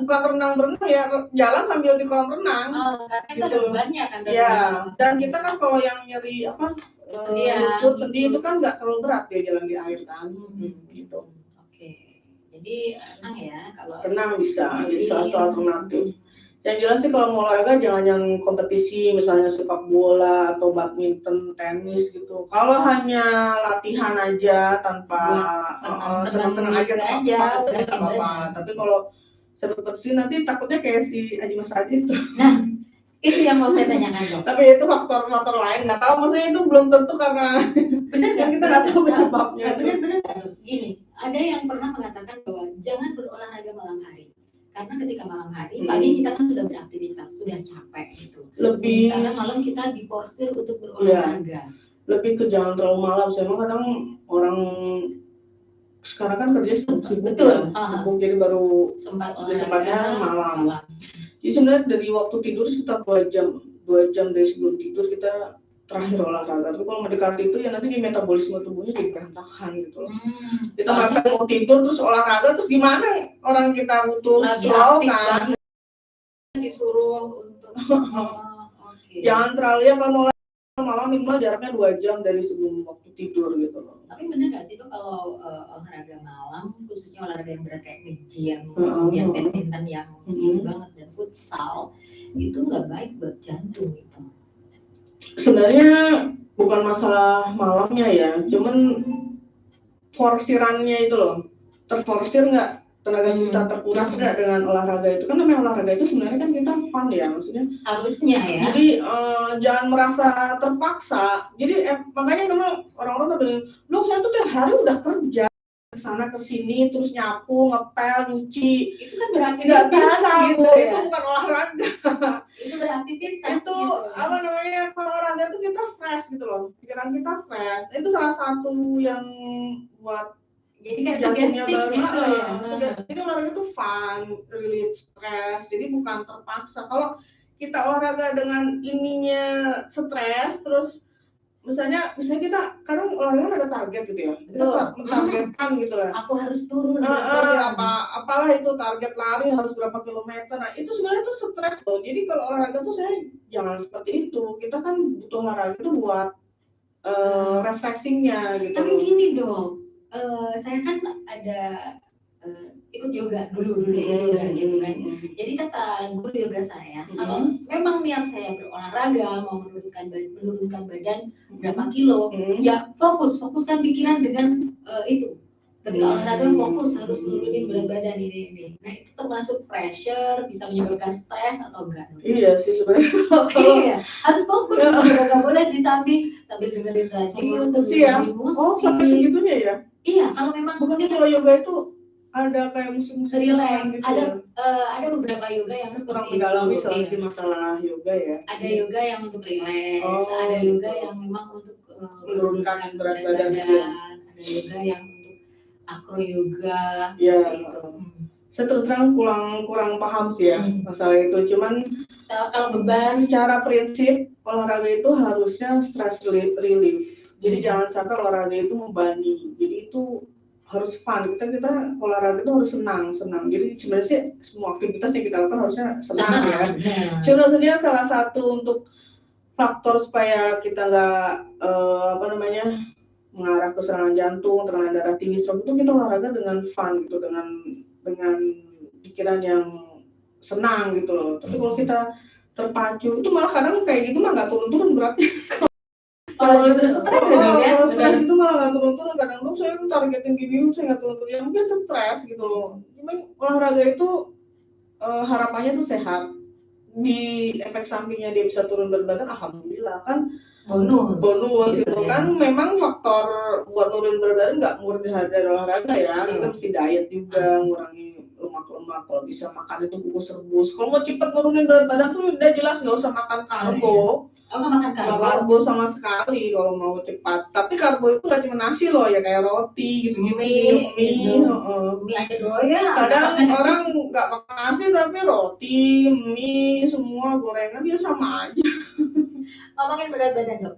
bukan renang berenang ya, jalan sambil di kolam renang. Karena itu ada bebannya kan. Iya, dan kita kan kalau yang nyeri apa, lutut, sendi itu kan nggak terlalu berat ya jalan di air kan. Gitu. Jadi renang ya, kalau renang bisa, jadi satu alternatif. Yang jelas sih kalau mau olahraga jangan yang kompetisi, misalnya sepak bola atau badminton, tenis gitu. Kalau hanya latihan aja tanpa senang-senang aja, nggak apa-apa. Tapi kalau seperti nanti takutnya kayak si Aji Mas Adi itu. Nah, itu yang mau saya tanyakan dok. Tapi itu faktor-faktor lain, nggak tahu, maksudnya itu belum tentu karena benar nggak, kita nggak tahu penyebabnya. Benar-benar gini, ada yang pernah mengatakan bahwa jangan berolahraga malam hari, karena ketika malam hari pagi kita kan sudah beraktivitas, sudah capek gitu. Lebih karena malam kita diforsir untuk berolahraga. Lebih ke jangan terlalu malam. Saya emang kadang orang sekarang kan kerja sibuk, sibuk jadi baru sempatnya malam. Jadi sebenarnya dari waktu tidur sekitar 2 jam dari sebelum tidur kita terakhir olahraga. Tapi kalau mendekati itu ya nanti di metabolisme tubuhnya jadi berantakan gitu loh. Kita sampai mau tidur terus olahraga, terus gimana orang kita butuh slow kan? Disuruh untuk jangan terlalu ya, kalau mau malam minimal jaraknya 2 jam dari sebelum waktu tidur gitu loh. Tapi benar nggak sih tuh kalau olahraga malam, khususnya olahraga yang berat kayak nge-gym, kemudian badminton yang ini banget dan futsal, itu nggak baik buat jantung gitu? Sebenarnya bukan masalah malamnya ya, cuman forsirannya itu loh, terforsir nggak, tenaga kita terkuras nggak dengan olahraga itu. Kan namanya olahraga itu sebenarnya kan kita fun ya, maksudnya harusnya ya. Jadi jangan merasa terpaksa. Jadi makanya memang orang-orang tuh bilang, loh saya tuh tiap hari udah kerja kesana kesini terus nyapu, ngepel, nyuci. Itu kan berarti nggak bisa gitu, ya? Itu bukan olahraga. Itu beraktivitas. Itu gitu. Apa namanya, kalau olahraga itu kita fresh gitu loh, pikiran kita fresh. Itu salah satu yang buat jadi kayak sugestif gitu ya. Jadi olahraga itu fun, relief stress, jadi bukan terpaksa. Kalau kita olahraga dengan ininya stres, terus misalnya kita kadang olahraga ada target gitu ya, kita targetkan gitu lah. Aku harus turun. Apalah itu target lari harus berapa kilometer. Nah itu sebenarnya tuh stres loh. Jadi kalau olahraga tuh saya jangan seperti itu. Kita kan butuh olahraga itu buat refreshingnya gitu. Tapi gini dong, saya kan ada ikut yoga dulu gitu kan. Jadi kata guru yoga saya, kalau memang niat saya berolahraga, mau menurunkan badan berapa kilo, ya fokuskan pikiran dengan itu. Ketika olahraga fokus harus nurunin berat badan ini. Nah itu termasuk pressure, bisa menyebabkan stres atau enggak? Iya sih sebenarnya. Iya, harus fokus. Nggak boleh sambil dengerin radio, sambil dengerin musik. Oh sampai segitunya ya? Iya, kalau memang bukannya kalau yoga itu ada kayak musik-musik relax. gitu. Ada beberapa yoga yang kurang seperti mendalami itu. soal masalah yoga ya. Ada yoga yang untuk relax, ada yoga yang memang untuk menurunkan berat badan. Ada yoga yang untuk acro yoga gitu. Saya terus terang kurang paham sih ya masalah itu. Cuman kalau beban secara prinsip olahraga itu harusnya stress relief. Jadi jangan sampai olahraga itu membebani. Jadi itu harus fun. Kita olahraga itu harus senang. Jadi sebenarnya sih semua aktivitas yang kita lakukan harusnya senang ya. Sebenarnya salah satu untuk faktor supaya kita nggak mengarah ke serangan jantung, tekanan darah tinggi, stroke itu kita olahraga dengan fun gitu, dengan pikiran yang senang gitu loh. Tapi kalau kita terpacu itu malah kadang kayak gitu mah nggak turun-turun beratnya. Kalau stres itu malah nggak turun-turun. Kadang tuh saya targetin gini, saya nggak turun-turun. Ya mungkin stres gitu loh. Cuman olahraga itu harapannya tuh sehat. Di efek sampingnya dia bisa turun berat badan, alhamdulillah kan. Bonus gitu kan. Memang faktor buat turun berat badan nggak murni dari olahraga ya. Kita mesti diet juga, ngurangi lemak-lemak. Kalau bisa makan itu kukus rebus. Kalau mau cepet nurunin berat badan tuh udah jelas nggak usah makan karbo. Nggak makan karbo sama sekali kalau mau cepat. Tapi karbo itu nggak cuma nasi loh ya, kayak roti gitu, mie aja doyan. Kadang orang nggak makan nasi tapi roti, mie, semua gorengan dia sama aja. Ngomongin berat badan dok,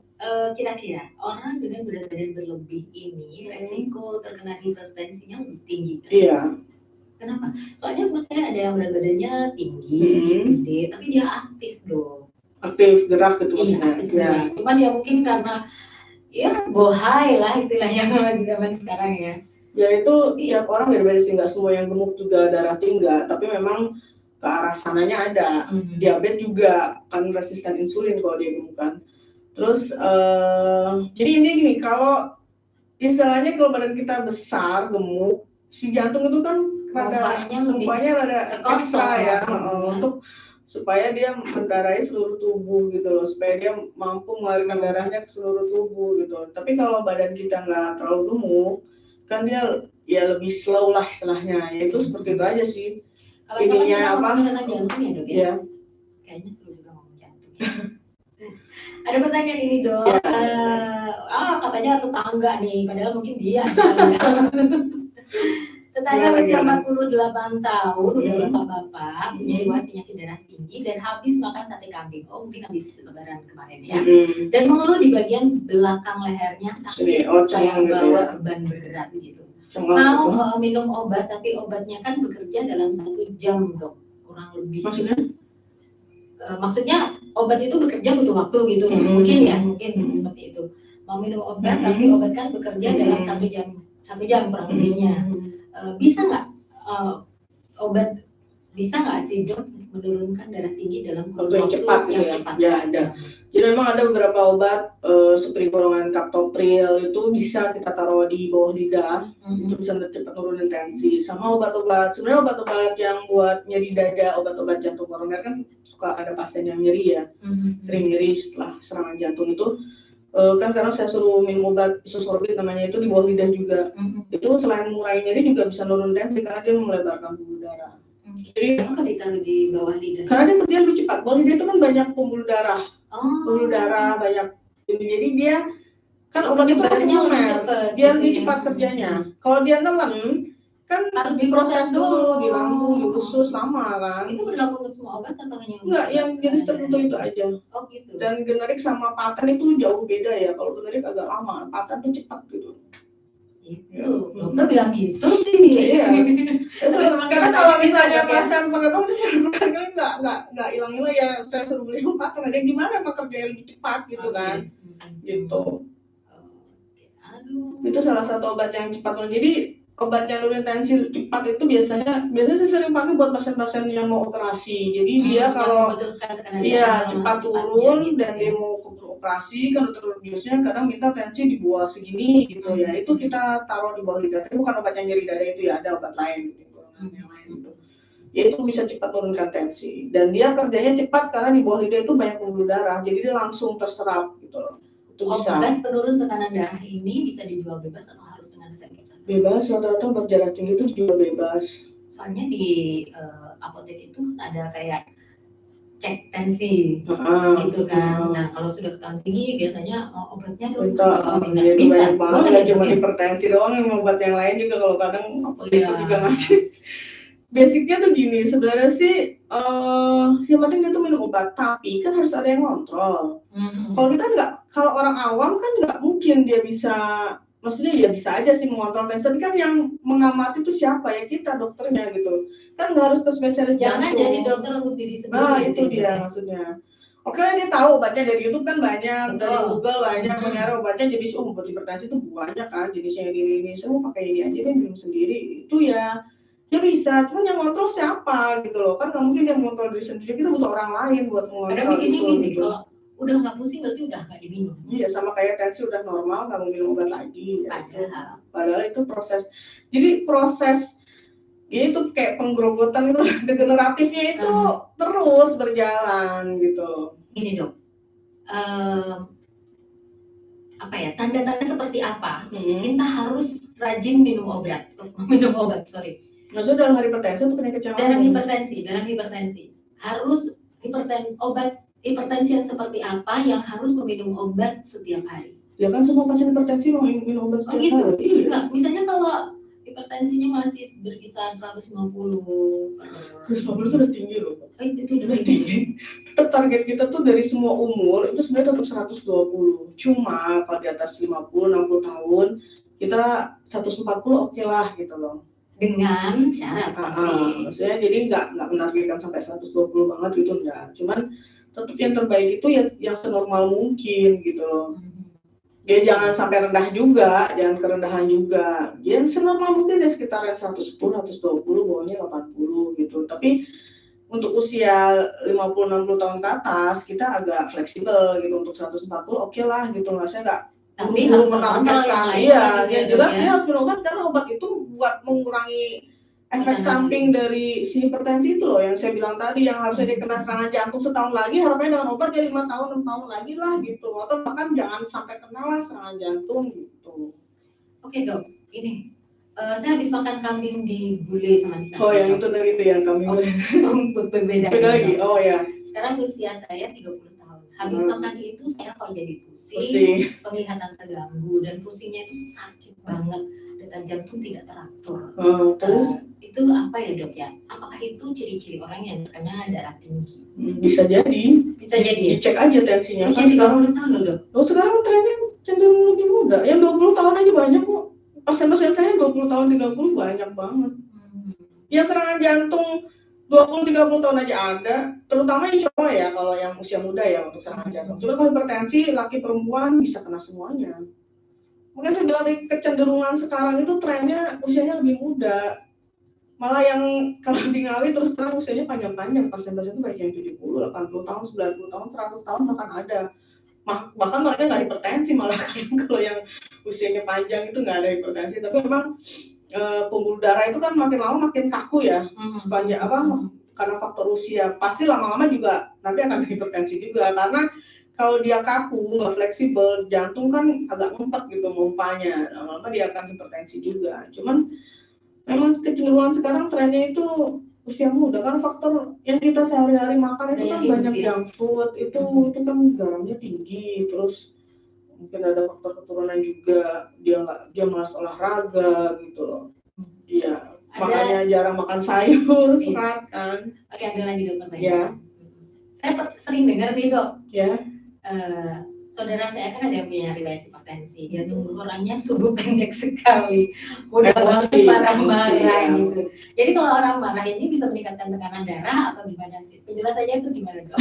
kira-kira orang dengan berat badan berlebih ini resiko terkena hipertensinya lebih tinggi kan? Iya. Kenapa? Soalnya buat saya ada yang berat badannya tinggi, gede, tapi dia aktif dong. Aktif gerak gitu maksudnya. Iya. Cuman ya mungkin karena ya bohai lah istilahnya zaman sekarang ya. Ya itu tiap orang beda-beda sih, nggak semua yang gemuk juga darah tinggi, tapi memang ke arah sananya ada. Diabetes juga kan resisten insulin kalau dia gemuk kan. Terus jadi ini gini, kalau istilahnya kalau badan kita besar gemuk, si jantung itu kan pompanya rada ekstra ya, untuk supaya dia mendarahi seluruh tubuh gitu loh, supaya dia mampu mengalirkan darahnya ke seluruh tubuh gitu. Tapi kalau badan kita nggak terlalu gemuk, kan dia ya lebih slow lah istilahnya. Ya itu seperti itu aja sih. Kalau ininya apa? Tentang jantung ya dok ya? Ya. Kayaknya seru juga ngomong jantung. Ada pertanyaan ini dok. Katanya tetangga nih, padahal mungkin dia. Tetangga berusia 48 tahun, udah bapak-bapak, punya riwayat penyakit darah tinggi dan habis makan sate kambing. Oh mungkin habis lebaran kemarin ya. Dan mengeluh di bagian belakang lehernya sakit, kayak bawa beban berat gitu. Mau minum obat, tapi obatnya kan bekerja dalam 1 jam dok, kurang lebih. Maksudnya obat itu bekerja butuh waktu gitu, mungkin seperti itu. Mau minum obat, tapi obat kan bekerja dalam 1 jam kurang lebihnya. Bisa nggak obat sih dok menurunkan darah tinggi dalam waktu yang cepat? Ya ada. Jadi memang ada beberapa obat seperti golongan kaptopril itu bisa kita taruh di bawah lidah, itu bisa cepat nurunin tensi. Sama obat-obat, sebenarnya obat-obat yang buat nyeri dada, obat-obat jantung koroner kan suka ada pasien yang nyeri ya, sering nyeri setelah serangan jantung itu. Kan karena saya suruh minum obat isosorbit namanya itu di bawah lidah juga. Itu selain mengurangi nyeri juga bisa nurun tensi karena dia melebarkan pembuluh darah. Jadi kenapa ditaruh di bawah lidah? Karena dia kerja lebih cepat. Bawah lidah itu kan banyak pembuluh darah. Pembuluh darah banyak. Jadi dia kan obat darahnya dia lebih cepat kerjanya. Kalau dia nelen kan harus diproses dulu di lambung, di usus, lama kan. Itu berlaku untuk semua obat atau hanya enggak, yang jenis tertentu itu aja. Oh gitu. Dan generik sama paten itu jauh beda ya. Kalau generik agak lama, paten tuh cepat gitu. Itu dokter bilang gitu sih. Iya. Karena kalau misalnya pasien pengadong bisa berkali-kali nggak hilang-hilang ya, saya suruh beli paten. Ada yang gimana emang kerja lebih cepat gitu kan? Gitu. Itu salah satu obat yang cepat. Jadi obat yang nurunin tensi cepat itu biasanya sih sering pakai buat pasien-pasien yang mau operasi. Jadi dia kalau cepat turun gitu, dan dia mau operasi kan dokter biasanya kadang minta tensi di bawah segini gitu ya. Itu kita taruh di bawah lidah. Tapi bukan obat yang nyeri dada itu ya, ada obat lain gitu, yang lain gitu. Ya itu bisa cepat turunkan tensi dan dia kerjanya cepat karena di bawah lidah itu banyak pembuluh darah. Jadi dia langsung terserap gitu loh. Itu bisa. Obat penurun tekanan darah ini bisa dijual bebas atau harus dengan resep dokter? Bebas, rata-rata obat darah tinggi itu juga bebas. Soalnya di apotek itu ada kayak cek tensi gitu kan. Nah kalau sudah ketahuan tinggi biasanya obatnya dong ya, bisa. Boleh cuma hipertensi doang, yang obat yang lain juga kalau kadang apotek juga ngasih. Basicnya tuh gini, sebenarnya sih yang penting dia tuh minum obat, tapi kan harus ada yang ngontrol. Kalau kita nggak, kalau orang awam kan nggak mungkin dia bisa, maksudnya ya bisa aja sih mengontrol tensi, tapi kan yang mengamati itu siapa ya, kita dokternya gitu. Kan nggak harus ke spesialis jangan jadi dokter untuk diri sendiri. Nah itu dia maksudnya. Oke, dia tahu obatnya dari YouTube kan banyak, dari Google banyak, mencari obatnya jadi obat hipertensi itu banyak kan, jenisnya ini saya mau pakai ini aja deh, minum sendiri itu ya. Dia bisa, cuman yang ngontrol siapa gitu loh, kan nggak mungkin dia mengontrol diri sendiri, kita butuh orang lain buat mengontrol itu gitu. Kalau udah nggak pusing berarti udah nggak diminum. Iya, sama kayak tensi udah normal nggak mau minum obat lagi. Padahal itu proses, jadi proses ya itu kayak penggerogotan itu degeneratifnya itu terus berjalan gitu. Gini dok, apa ya, tanda-tanda seperti apa kita harus rajin minum obat, Maksudnya dalam hipertensi atau penyakit yang lain? Dalam hipertensi harus obat hipertensi yang seperti apa yang harus meminum obat setiap hari? Ya kan semua pasien hipertensi mau minum obat setiap hari. Iya. Nah, misalnya kalau hipertensinya masih berkisar 150 itu udah tinggi loh. Itu udah tinggi. Tetap target kita tuh dari semua umur itu sebenarnya tetap 120. Cuma kalau di atas 50-60 tahun kita 140 oke lah gitu loh. Dengan syarat pasti. Maksudnya jadi nggak menargetkan sampai 120 banget gitu enggak. Cuman tetap yang terbaik itu yang senormal mungkin gitu loh. Ya jangan sampai rendah juga, jangan kerendahan juga. Ya senormal mungkin ya sekitaran 110, 120, bawahnya 80 gitu. Tapi untuk usia 50-60 tahun ke atas kita agak fleksibel gitu, untuk 140 oke lah gitu, saya nggak. Tapi harus menonton iya, jelas dia harus minum obat karena obat itu buat mengurangi efek samping dari si hipertensi itu loh, yang saya bilang tadi, yang harusnya dia kena serangan jantung setahun lagi, harapannya dengan obat dia 5 tahun 6 tahun lagi lah gitu, atau bahkan jangan sampai kena lah serangan jantung gitu. Oke dok, ini saya habis makan kambing di gulai sama di sana. Oh yang itu dari itu yang kambing. Berbeda lagi. Oh ya. Sekarang usia saya 30 tahun. Habis makan itu saya kok jadi pusing, penglihatan terganggu, dan pusingnya itu sakit banget, detak jantung tidak teratur. Itu apa ya dok ya? Apakah itu ciri-ciri orang yang terkena darah tinggi? Bisa jadi. Dicek aja tensinya. Usia 30 tahun loh dok. Oh sekarang trennya cenderung lebih muda. Yang 20 tahun aja banyak kok. Pasien-pasien saya 20 tahun 30 banyak banget. Yang serangan jantung 20-30 tahun aja ada, terutama yang cowok ya, kalau yang usia muda ya untuk serangan jantung. Cuma kalau hipertensi laki perempuan bisa kena semuanya. Mungkin dari kecenderungan sekarang itu trennya usianya lebih muda. Malah yang kalau di Ngawi terus terang usianya panjang-panjang, pasien-pasien itu baik yang 70, 80 tahun, 90 tahun, 100 tahun bahkan ada. Bahkan mereka nggak hipertensi malah kalau yang usianya panjang itu nggak ada hipertensi, tapi memang pembuluh darah itu kan makin lama makin kaku ya, sepanjang karena faktor usia, pasti lama-lama juga nanti akan hipertensi juga, karena kalau dia kaku nggak fleksibel, jantung kan agak ngumpet gitu mompanya, lama-lama dia akan hipertensi juga. Cuman memang kecenderungan sekarang trennya itu usia muda, kan faktor yang kita sehari-hari makan itu kan banyak junk food, itu kan garamnya tinggi, terus mungkin ada faktor keturunan juga, dia malas olahraga gitu loh. Iya, makanya jarang makan sayur, serat kan. Oke, ada lagi dokter tanya. Ya. Saya sering dengar nih dok. Ya. Saudara saya kan ada yang punya riwayat hipertensi, dia tuh orangnya subuh pendek sekali, mudah banget marah-marah gitu. Jadi kalau orang marah ini bisa meningkatkan tekanan darah atau gimana sih? Penjelasannya itu gimana dok?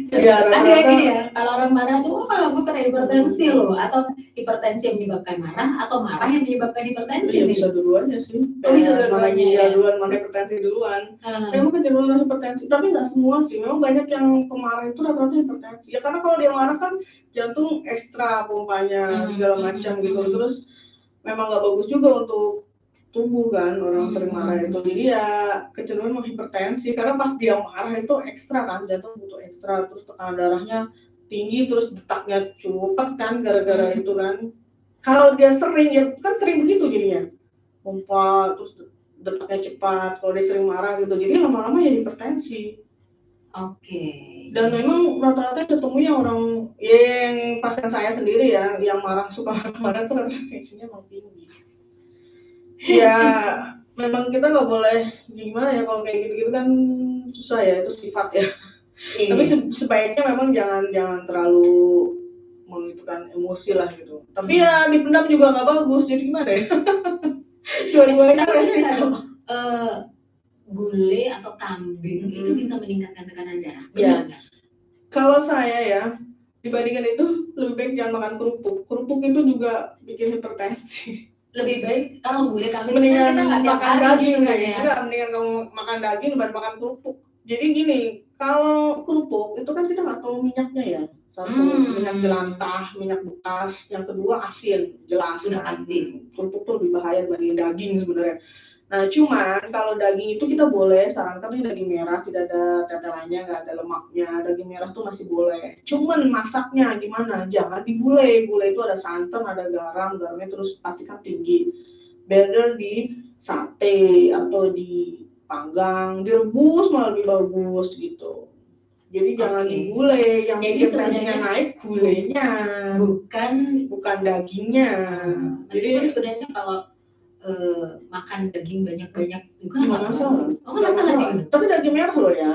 Ya, ada gini ya, kalau orang marah tuh gue kena hipertensi loh, atau hipertensi yang menyebabkan marah, atau marah yang menyebabkan hipertensi. Iya, bisa dua-duanya sih. Bisa dua-duanya ya. Duluan, mana hipertensi duluan. Memang kecenderungan hipertensi, tapi nggak semua sih. Memang banyak yang pemarah itu rata-rata hipertensi. Ya karena kalau dia marah kan jantung ekstra pompanya segala macam gitu. Terus memang nggak bagus juga untuk tubuh kan, orang sering marah itu, jadi ya kecenderungan hipertensi karena pas dia marah itu ekstra kan, jantung butuh ekstra, terus tekanan darahnya tinggi, terus detaknya cepet kan gara-gara itu kan. Kalau dia sering, ya kan sering begitu jadinya, pompa terus detaknya cepat. Kalau dia sering marah gitu, jadi lama-lama ya hipertensi. Oke. Dan memang rata-rata ketemu yang orang, yang pasien saya sendiri ya, yang marah suka marah tuh rata-rata tensinya emang tinggi. Ya memang kita nggak boleh gimana ya, kalau kayak gitu-gitu kan susah ya, itu sifat ya. Tapi sebaiknya memang jangan terlalu menentukan emosi lah gitu. Tapi ya dipendam juga nggak bagus, jadi gimana ya? Dua-duanya resiko. Gulai atau kambing itu bisa meningkatkan tekanan darah. Ya. Kalau saya ya, dibandingkan itu lebih baik jangan makan kerupuk. Kerupuk itu juga bikin hipertensi. Lebih baik kalau gulai kambing mendingan kita nggak makan daging gitu kan ya. Enggak, mendingan kamu makan daging daripada makan kerupuk. Jadi gini, kalau kerupuk itu kan kita nggak tahu minyaknya ya. Satu, minyak jelantah, minyak bekas. Yang kedua asin, jelas. Sudah pasti. Kerupuk tuh lebih bahaya dibanding daging sebenarnya. Nah, cuman kalau daging itu kita boleh sarankan ini daging merah, tidak ada tetelannya, nggak ada lemaknya. Daging merah tuh masih boleh. Cuman masaknya gimana? Jangan digulai. Gulai itu ada santan, ada garam, garamnya terus pastikan tinggi. Better di sate atau dipanggang, direbus malah lebih bagus gitu. Jadi jangan digulai, yang bikin tensinya naik gulainya, bukan dagingnya. Jadi sebenarnya kalau makan daging banyak-banyak juga nggak masalah. Nggak masalah gitu. Tapi daging merah loh ya,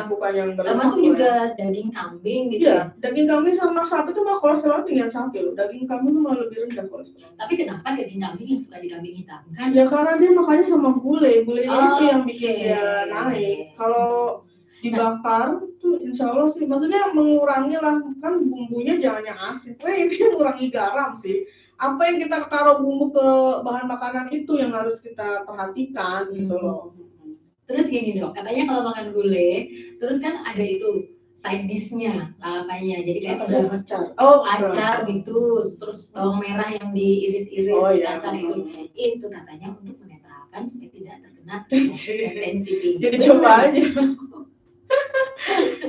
bukan yang berlemak. Termasuk juga daging kambing gitu. Iya, daging kambing sama sapi itu malah kolesterol tinggi sapi loh. Daging kambing itu malah lebih rendah kolesterol. Tapi kenapa daging kambing yang suka dikambing hitam kan? Ya karena dia makannya sama gulai itu yang bikin dia naik. Kalau dibakar tuh insya Allah sih, maksudnya mengurangi lah, kan bumbunya jangan yang asin. Itu yang mengurangi garam sih. Apa yang kita taruh bumbu ke bahan makanan itu yang harus kita perhatikan gitu loh. Terus gini dok, katanya kalau makan gulai, terus kan ada itu side dish-nya, lalapannya. Jadi kayak ada acar gitu, terus bawang merah yang diiris-iris kasar itu katanya untuk menetralkan supaya tidak terkena tensi tinggi. Jadi coba aja.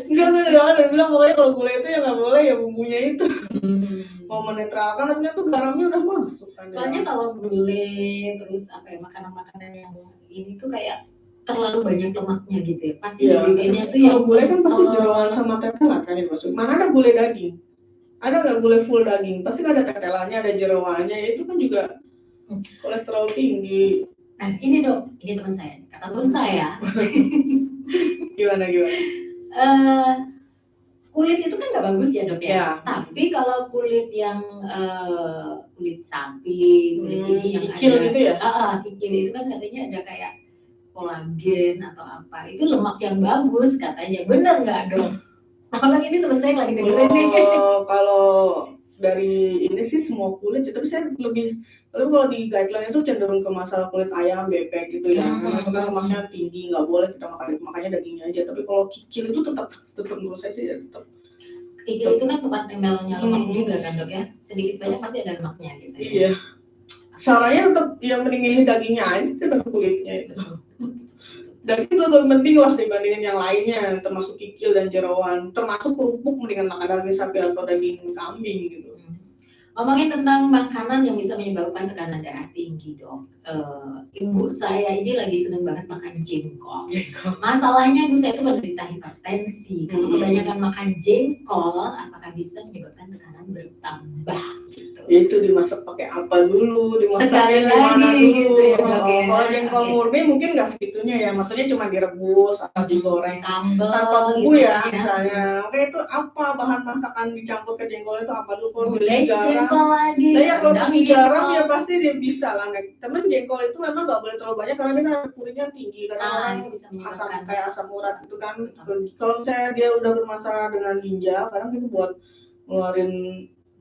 Enggak ada bilang pokoknya kalau gulai itu ya nggak boleh ya bumbunya itu. Mau menetralkan artinya tuh garamnya udah masuk kan. Soalnya kalau gulai terus apa ya, makanan-makanan yang ini tuh kayak terlalu banyak lemaknya gitu ya. Pasti dibikinnya tuh yang gulai kan pasti jeroan sama tetelan kan itu maksud. Mana ada gulai daging? Ada nggak gulai full daging? Pasti ada tetelannya, ada jeroannya. Itu kan juga kolesterol tinggi. Nah ini dok, ini teman saya, kata teman saya. Gimana? Kulit itu kan nggak bagus ya dok ya. Tapi kalau kulit yang kulit sapi, kulit ini yang kikil ada, gitu ya? Kikil itu kan katanya ada kayak kolagen atau apa. Itu lemak yang bagus katanya. Bener nggak dok? Kalau ini teman saya lagi dengerin nih. Kalau dari ini sih semua kulit, tapi saya lebih kalau di guideline itu cenderung ke masalah kulit ayam, bebek gitu ya. Karena itu kan lemaknya tinggi, nggak boleh kita makan itu, makanya dagingnya aja. Tapi kalau kikil itu tetap menurut saya sih ya tetap. Kikil itu kan tempat nempelnya lemak juga kan dok ya. Sedikit banyak pasti ada lemaknya gitu. Iya. Sarannya tetap yang mending dagingnya aja, tetap kulitnya itu. Daging itu lebih penting lah dibandingin yang lainnya, termasuk kikil dan jeroan, termasuk kerupuk mendingan makan daging sapi atau daging kambing gitu. Ngomongin tentang makanan yang bisa menyebabkan tekanan darah tinggi dok, ibu saya ini lagi seneng banget makan jengkol. Masalahnya ibu saya itu penderita hipertensi. Kalau kebanyakan makan jengkol, apakah bisa menyebabkan tekanan bertambah? Gitu. Itu dimasak pakai apa dulu, dimasak sekali lagi gitu ya dok ya. Kalau jengkol murni mungkin nggak segitunya ya, maksudnya cuma direbus atau digoreng sambal tanpa bumbu gitu ya misalnya. Oke, itu apa bahan masakan dicampur ke jengkol itu apa dulu? Gulai jengkol lagi. Nah ya kalau tinggi garam ya pasti dia bisa lah. Temen jengkol itu memang nggak boleh terlalu banyak karena dia kan purinnya tinggi. Karena kayak asam urat itu kan. Kalau misalnya dia udah bermasalah dengan ginjal, kadang itu buat ngeluarin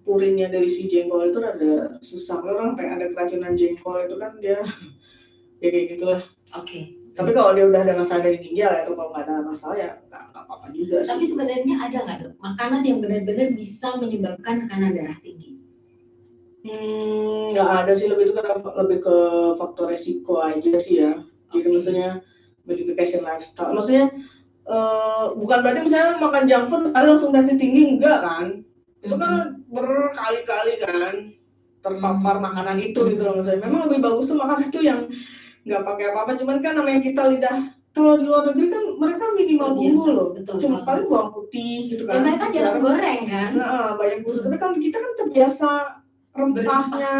purinnya dari si jengkol itu rada susah. Orang kayak ada keracunan jengkol itu kan dia ya kayak gitulah. Oke. Tapi kalau dia udah ada masalah dari ginjal atau kalau nggak ada masalah ya nggak apa-apa juga. Tapi sebenarnya ada nggak dok makanan yang benar-benar bisa menyebabkan tekanan darah tinggi? Nggak ada sih, lebih ke faktor resiko aja sih ya. Jadi maksudnya modification lifestyle. Maksudnya bukan berarti misalnya makan junk food langsung tensi tinggi, enggak kan? Itu kan berkali-kali kan. terpapar makanan itu gitu loh maksudnya. Memang lebih bagus tuh makanan itu yang nggak pakai apa-apa, cuman kan namanya kita lidah, kalau di luar negeri kan mereka minimal bumbu loh, cuma paling bawang putih gitu kan. Ya, mereka jarang goreng kan. Nah, banyak bumbu, tapi kan kita kan terbiasa rempahnya.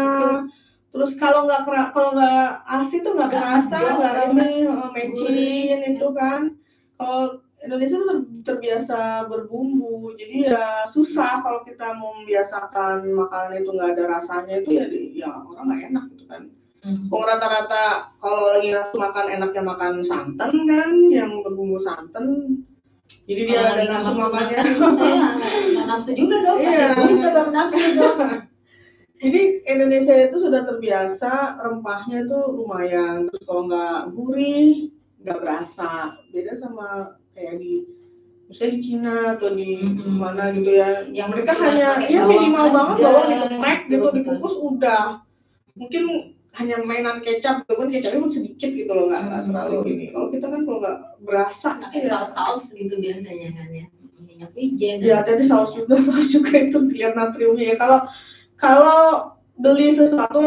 Terus kalau nggak asin tuh nggak terasa, nggak ini mecin itu kan. Kalau Indonesia tuh terbiasa berbumbu, jadi ya susah kalau kita mau membiasakan makanan itu nggak ada rasanya itu ya orang nggak enak gitu kan. Rata-rata kalau lagi nafsu makan enaknya makan santan kan, yang berbumbu santan. Jadi dia ada nafsu makannya. Saya nggak nafsu juga dong, saya baru nafsu dong. Jadi Indonesia itu sudah terbiasa rempahnya itu lumayan, terus kalau nggak gurih nggak berasa. Beda sama kayak misalnya di Cina atau di mana gitu ya. Yang mereka hanya minimal banget bawang dikemek gitu, dikukus udah. Mungkin hanya mainan kecap gitu kan, kecapnya pun sedikit gitu loh, nggak terlalu ini. Kalau kita kan kalau nggak berasa pakai saus gitu biasanya kan ya, minyak wijen ya, jadi saus juga itu lihat natriumnya ya. Kalau beli sesuatu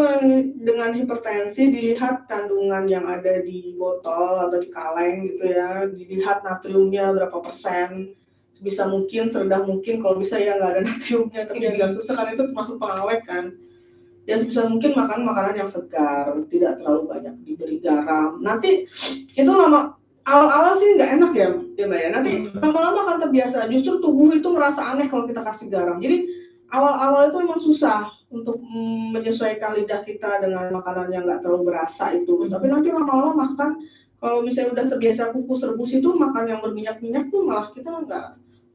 dengan hipertensi, dilihat kandungan yang ada di botol atau di kaleng gitu ya, dilihat natriumnya berapa persen, sebisa mungkin serendah mungkin, kalau bisa ya nggak ada natriumnya, tapi agak susah karena itu termasuk pengawet kan. Ya sebisa mungkin makan makanan yang segar, tidak terlalu banyak diberi garam. Nanti itu awal-awal sih nggak enak ya Mbak ya. Nanti lama-lama akan terbiasa. Justru tubuh itu merasa aneh kalau kita kasih garam. Jadi awal-awal itu memang susah untuk menyesuaikan lidah kita dengan makanan yang nggak terlalu berasa itu. Tapi nanti lama-lama makan, kalau misalnya udah terbiasa kukus rebus itu, makan yang berminyak-minyak tuh malah kita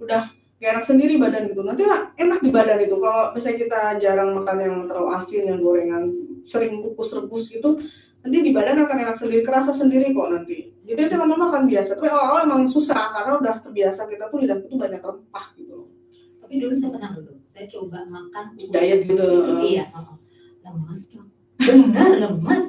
udah gak enak sendiri badan gitu. Nanti lah enak di badan itu. Kalau misalnya kita jarang makan yang terlalu asin, yang gorengan, sering kukus rebus gitu, nanti di badan akan enak sendiri, kerasa sendiri kok nanti. Jadi nanti lama-lama makan biasa. Tapi awal-awal emang susah karena udah terbiasa, kita tuh lidah itu banyak rempah gitu. Tapi dulu saya pernah saya coba makan diet gitu. Iya, lemes dong. Benar lemes.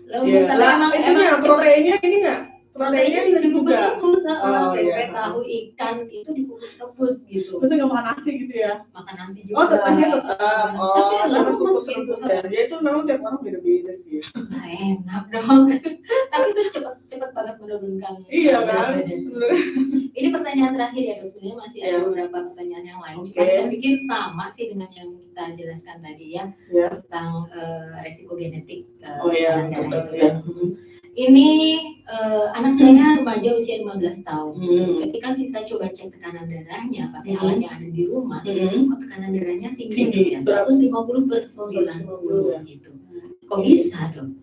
Lemes tapi emang proteinnya ini enggak? Proteinnya juga dikukus-rebus, tempe, tahu, ikan itu dikukus-rebus gitu. Terus nggak makan nasi gitu ya? Makan nasi juga. Oh, nasi tetap. Tapi lemes gitu. Ya itu memang tiap orang beda-beda sih. Nggak enak dong. Tapi itu cepat banget menurunkan. Iya kan? Sebenarnya. Ini pertanyaan terakhir ya dok. Sebenarnya masih ada beberapa pertanyaan yang lain. Cuma saya pikir sama sih dengan yang kita jelaskan tadi ya, tentang resiko genetik tekanan darah itu kan. Ini anak saya remaja usia 15 tahun. Ketika kita coba cek tekanan darahnya pakai alat yang ada di rumah, kok tekanan darahnya tinggi ya, 150/90 gitu. Kok bisa dong?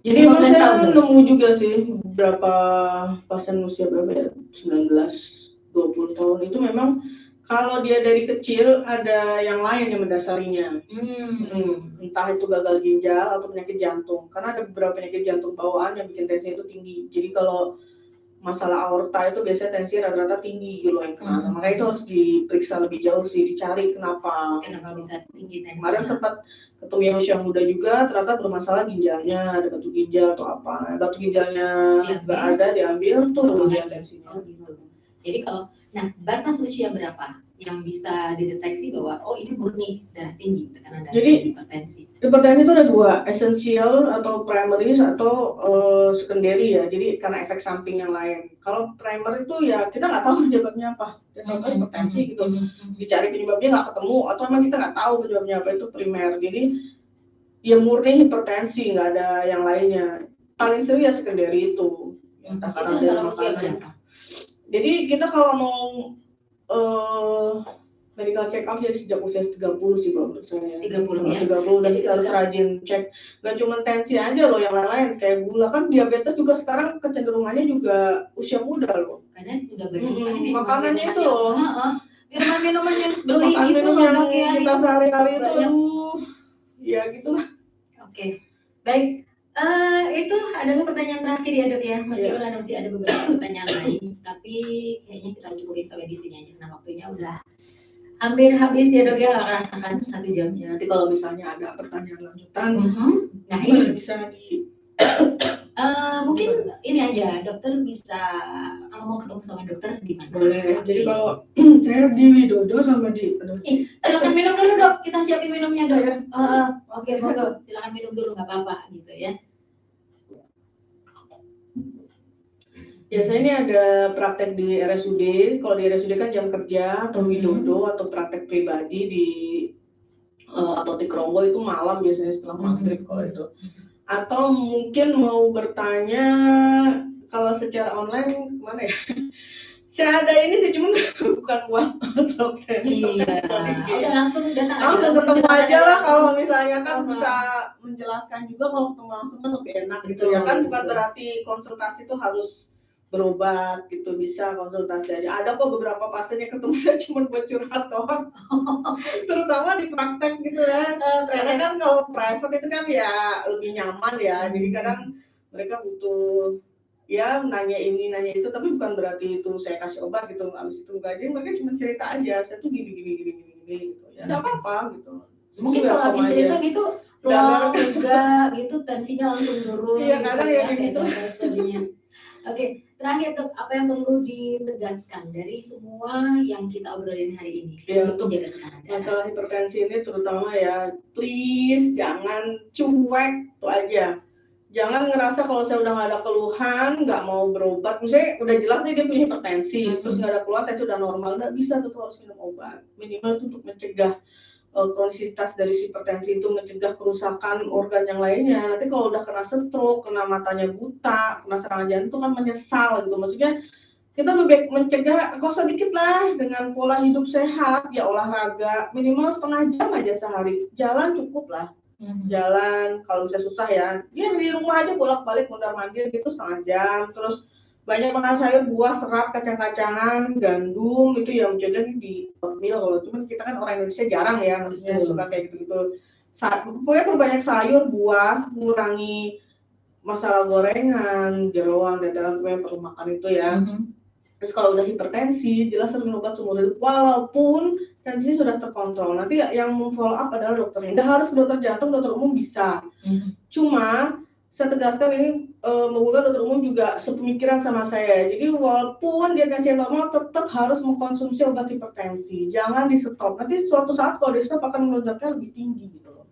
Jadi saya nemu juga sih berapa pasien usia berapa ya, 19-20 tahun itu memang kalau dia dari kecil ada yang lain yang mendasarinya. Entah itu gagal ginjal atau penyakit jantung. Karena ada beberapa penyakit jantung bawaan yang bikin tensi itu tinggi. Jadi kalau masalah aorta itu biasanya tensi rata-rata tinggi gitu yang kena. Makanya itu harus diperiksa lebih jauh sih, dicari kenapa bisa tinggi tensi. Kemarin sempat ketemu yang usia muda juga, ternyata bermasalah ginjalnya, ada batu ginjal atau apa. Batu ginjalnya nggak ada, diambil tuh kemudian tensinya. Jadi kalau batas usia berapa yang bisa dideteksi bahwa ini murni darah tinggi, tekanan darah tinggi, hipertensi? Hipertensi itu ada dua, esensial atau primary atau secondary ya. Jadi karena efek samping yang lain. Kalau primary itu ya kita nggak tahu penyebabnya apa. Kita tahu hipertensi gitu. Dicari penyebabnya nggak ketemu atau memang kita nggak tahu penyebabnya apa, itu primer. Jadi ya murni hipertensi, nggak ada yang lainnya. Paling sering ya secondary itu. Tekanan darah usia berapa? Jadi kita kalau mau medical check up jadi sejak usia 30 sih kalau menurut saya. 30 ya. 30 dan kita harus rajin cek. Gak cuma tensi aja loh, yang lain-lain kayak gula kan, diabetes juga sekarang kecenderungannya juga usia muda loh. Karena sudah banyak sekali makanannya itu loh. Minuman-minuman yang beli itu gitu loh yang kita sehari-hari itu ya gitulah. Oke. Baik. Itu adalah pertanyaan terakhir ya dok ya, meskipun masih ada beberapa pertanyaan lain, tapi kayaknya kita cukupin sampai di sini aja karena waktunya udah hampir habis ya dok ya, rasakan 1 jam. Nanti kalau misalnya ada pertanyaan lanjutan, nah ini bisa Mungkin ini aja, dokter bisa kalau mau ketemu sama dokter di mana? Boleh. Jadi kalau saya di Widodo sama di silakan minum dulu dok, kita siapin minumnya dok. Ya. Oke, monggo, silakan minum dulu nggak apa-apa gitu ya. Biasanya ini ada praktek di RSUD. Kalau di RSUD kan jam kerja atau Widodo atau praktek pribadi di apotek Ronggo itu malam biasanya setelah maghrib kalau itu. Atau mungkin mau bertanya kalau secara online mana ya? Saya ada ini sih cuman bukan buat Iya. Udah langsung datang langsung ketemu aja lah kalau misalnya kan bisa menjelaskan juga kalau ketemu langsung kan lebih enak gitu ya kan bukan berarti konsultasi itu harus berobat gitu bisa konsultasi aja. Ada kok beberapa pasien yang ketemu saya cuma buat curhat doang. Terutama di praktek gitu ya. Karena kan kalau private itu kan ya lebih nyaman ya. Jadi kadang mereka butuh ya nanya ini nanya itu tapi bukan berarti itu saya kasih obat gitu habis itu enggak jadi mereka cuma cerita aja saya tuh gini gitu ya nggak apa-apa gitu mungkin kalau habis cerita gitu ruang lega gitu tensinya langsung turun iya kadang ya gitu oke terakhir dok apa yang perlu ditegaskan dari semua yang kita obrolin hari ini ya, untuk menjaga tekanan darah masalah hipertensi ini terutama ya please jangan cuek itu aja. Jangan ngerasa kalau saya udah nggak ada keluhan, nggak mau berobat, misalnya udah jelas nih dia punya hipertensi, terus nggak ada keluhan, itu udah normal, nggak bisa tetap harus minum obat. Minimal itu untuk mencegah kronisitas dari hipertensi itu, mencegah kerusakan organ yang lainnya. Nanti kalau udah kena stroke, kena matanya buta, kena serangan jantung kan menyesal gitu. Maksudnya kita lebih mencegah, gak usah dikit lah dengan pola hidup sehat, ya olahraga, minimal setengah jam aja sehari, jalan cukup lah. Jalan kalau bisa susah ya di rumah aja bolak-balik mondar mandir gitu setengah jam terus banyak makan sayur buah serat kacang-kacangan gandum itu yang menjadi di oatmeal kalau cuman kita kan orang Indonesia jarang ya maksudnya suka kayak gitu pokoknya perbanyak sayur buah mengurangi masalah gorengan jeroan dan yang perlu makan itu ya terus kalau udah hipertensi jelas harus minum obat seumur hidup walaupun tensi sudah terkontrol nanti yang follow up adalah dokternya nggak harus ke dokter jantung dokter umum bisa cuma saya tegaskan ini moga dokter umum juga sepemikiran sama saya jadi walaupun dia tensi normal tetap harus mengkonsumsi obat hipertensi jangan di stop nanti suatu saat kalau di stop akan melonjaknya lebih tinggi gitu loh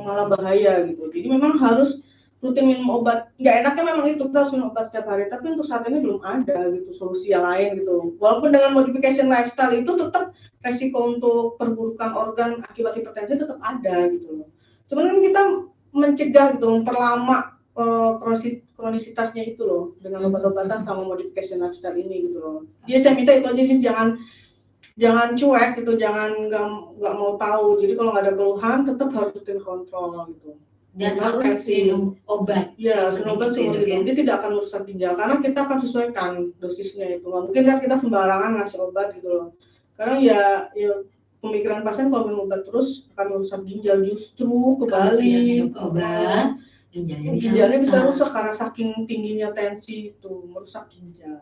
malah bahaya gitu jadi memang harus rutin minum obat, nggak enaknya memang itu kita harus minum obat setiap hari, tapi untuk saat ini belum ada gitu solusi yang lain gitu. Walaupun dengan modification lifestyle itu tetap resiko untuk perburukan organ akibat hipertensi tetap ada gitu. Cuman kan kita mencegah gitu, memperlama kronisitasnya itu loh dengan obat-obatan sama modification lifestyle ini gitu loh. Dia saya minta itu aja sih jangan cuek gitu, jangan nggak mau tahu. Jadi kalau nggak ada keluhan tetap harus rutin kontrol gitu. Dan harus minum obat. Ya, minum obat seumur hidup. Dia tidak akan merusak ginjal karena kita akan sesuaikan dosisnya itu. Nggak mungkin kan kita sembarangan ngasih obat gitu loh. Karena ya pemikiran pasien kalau minum obat terus akan merusak ginjal justru kebalik. Minum obat, ginjalnya bisa rusak karena saking tingginya tensi itu merusak ginjal.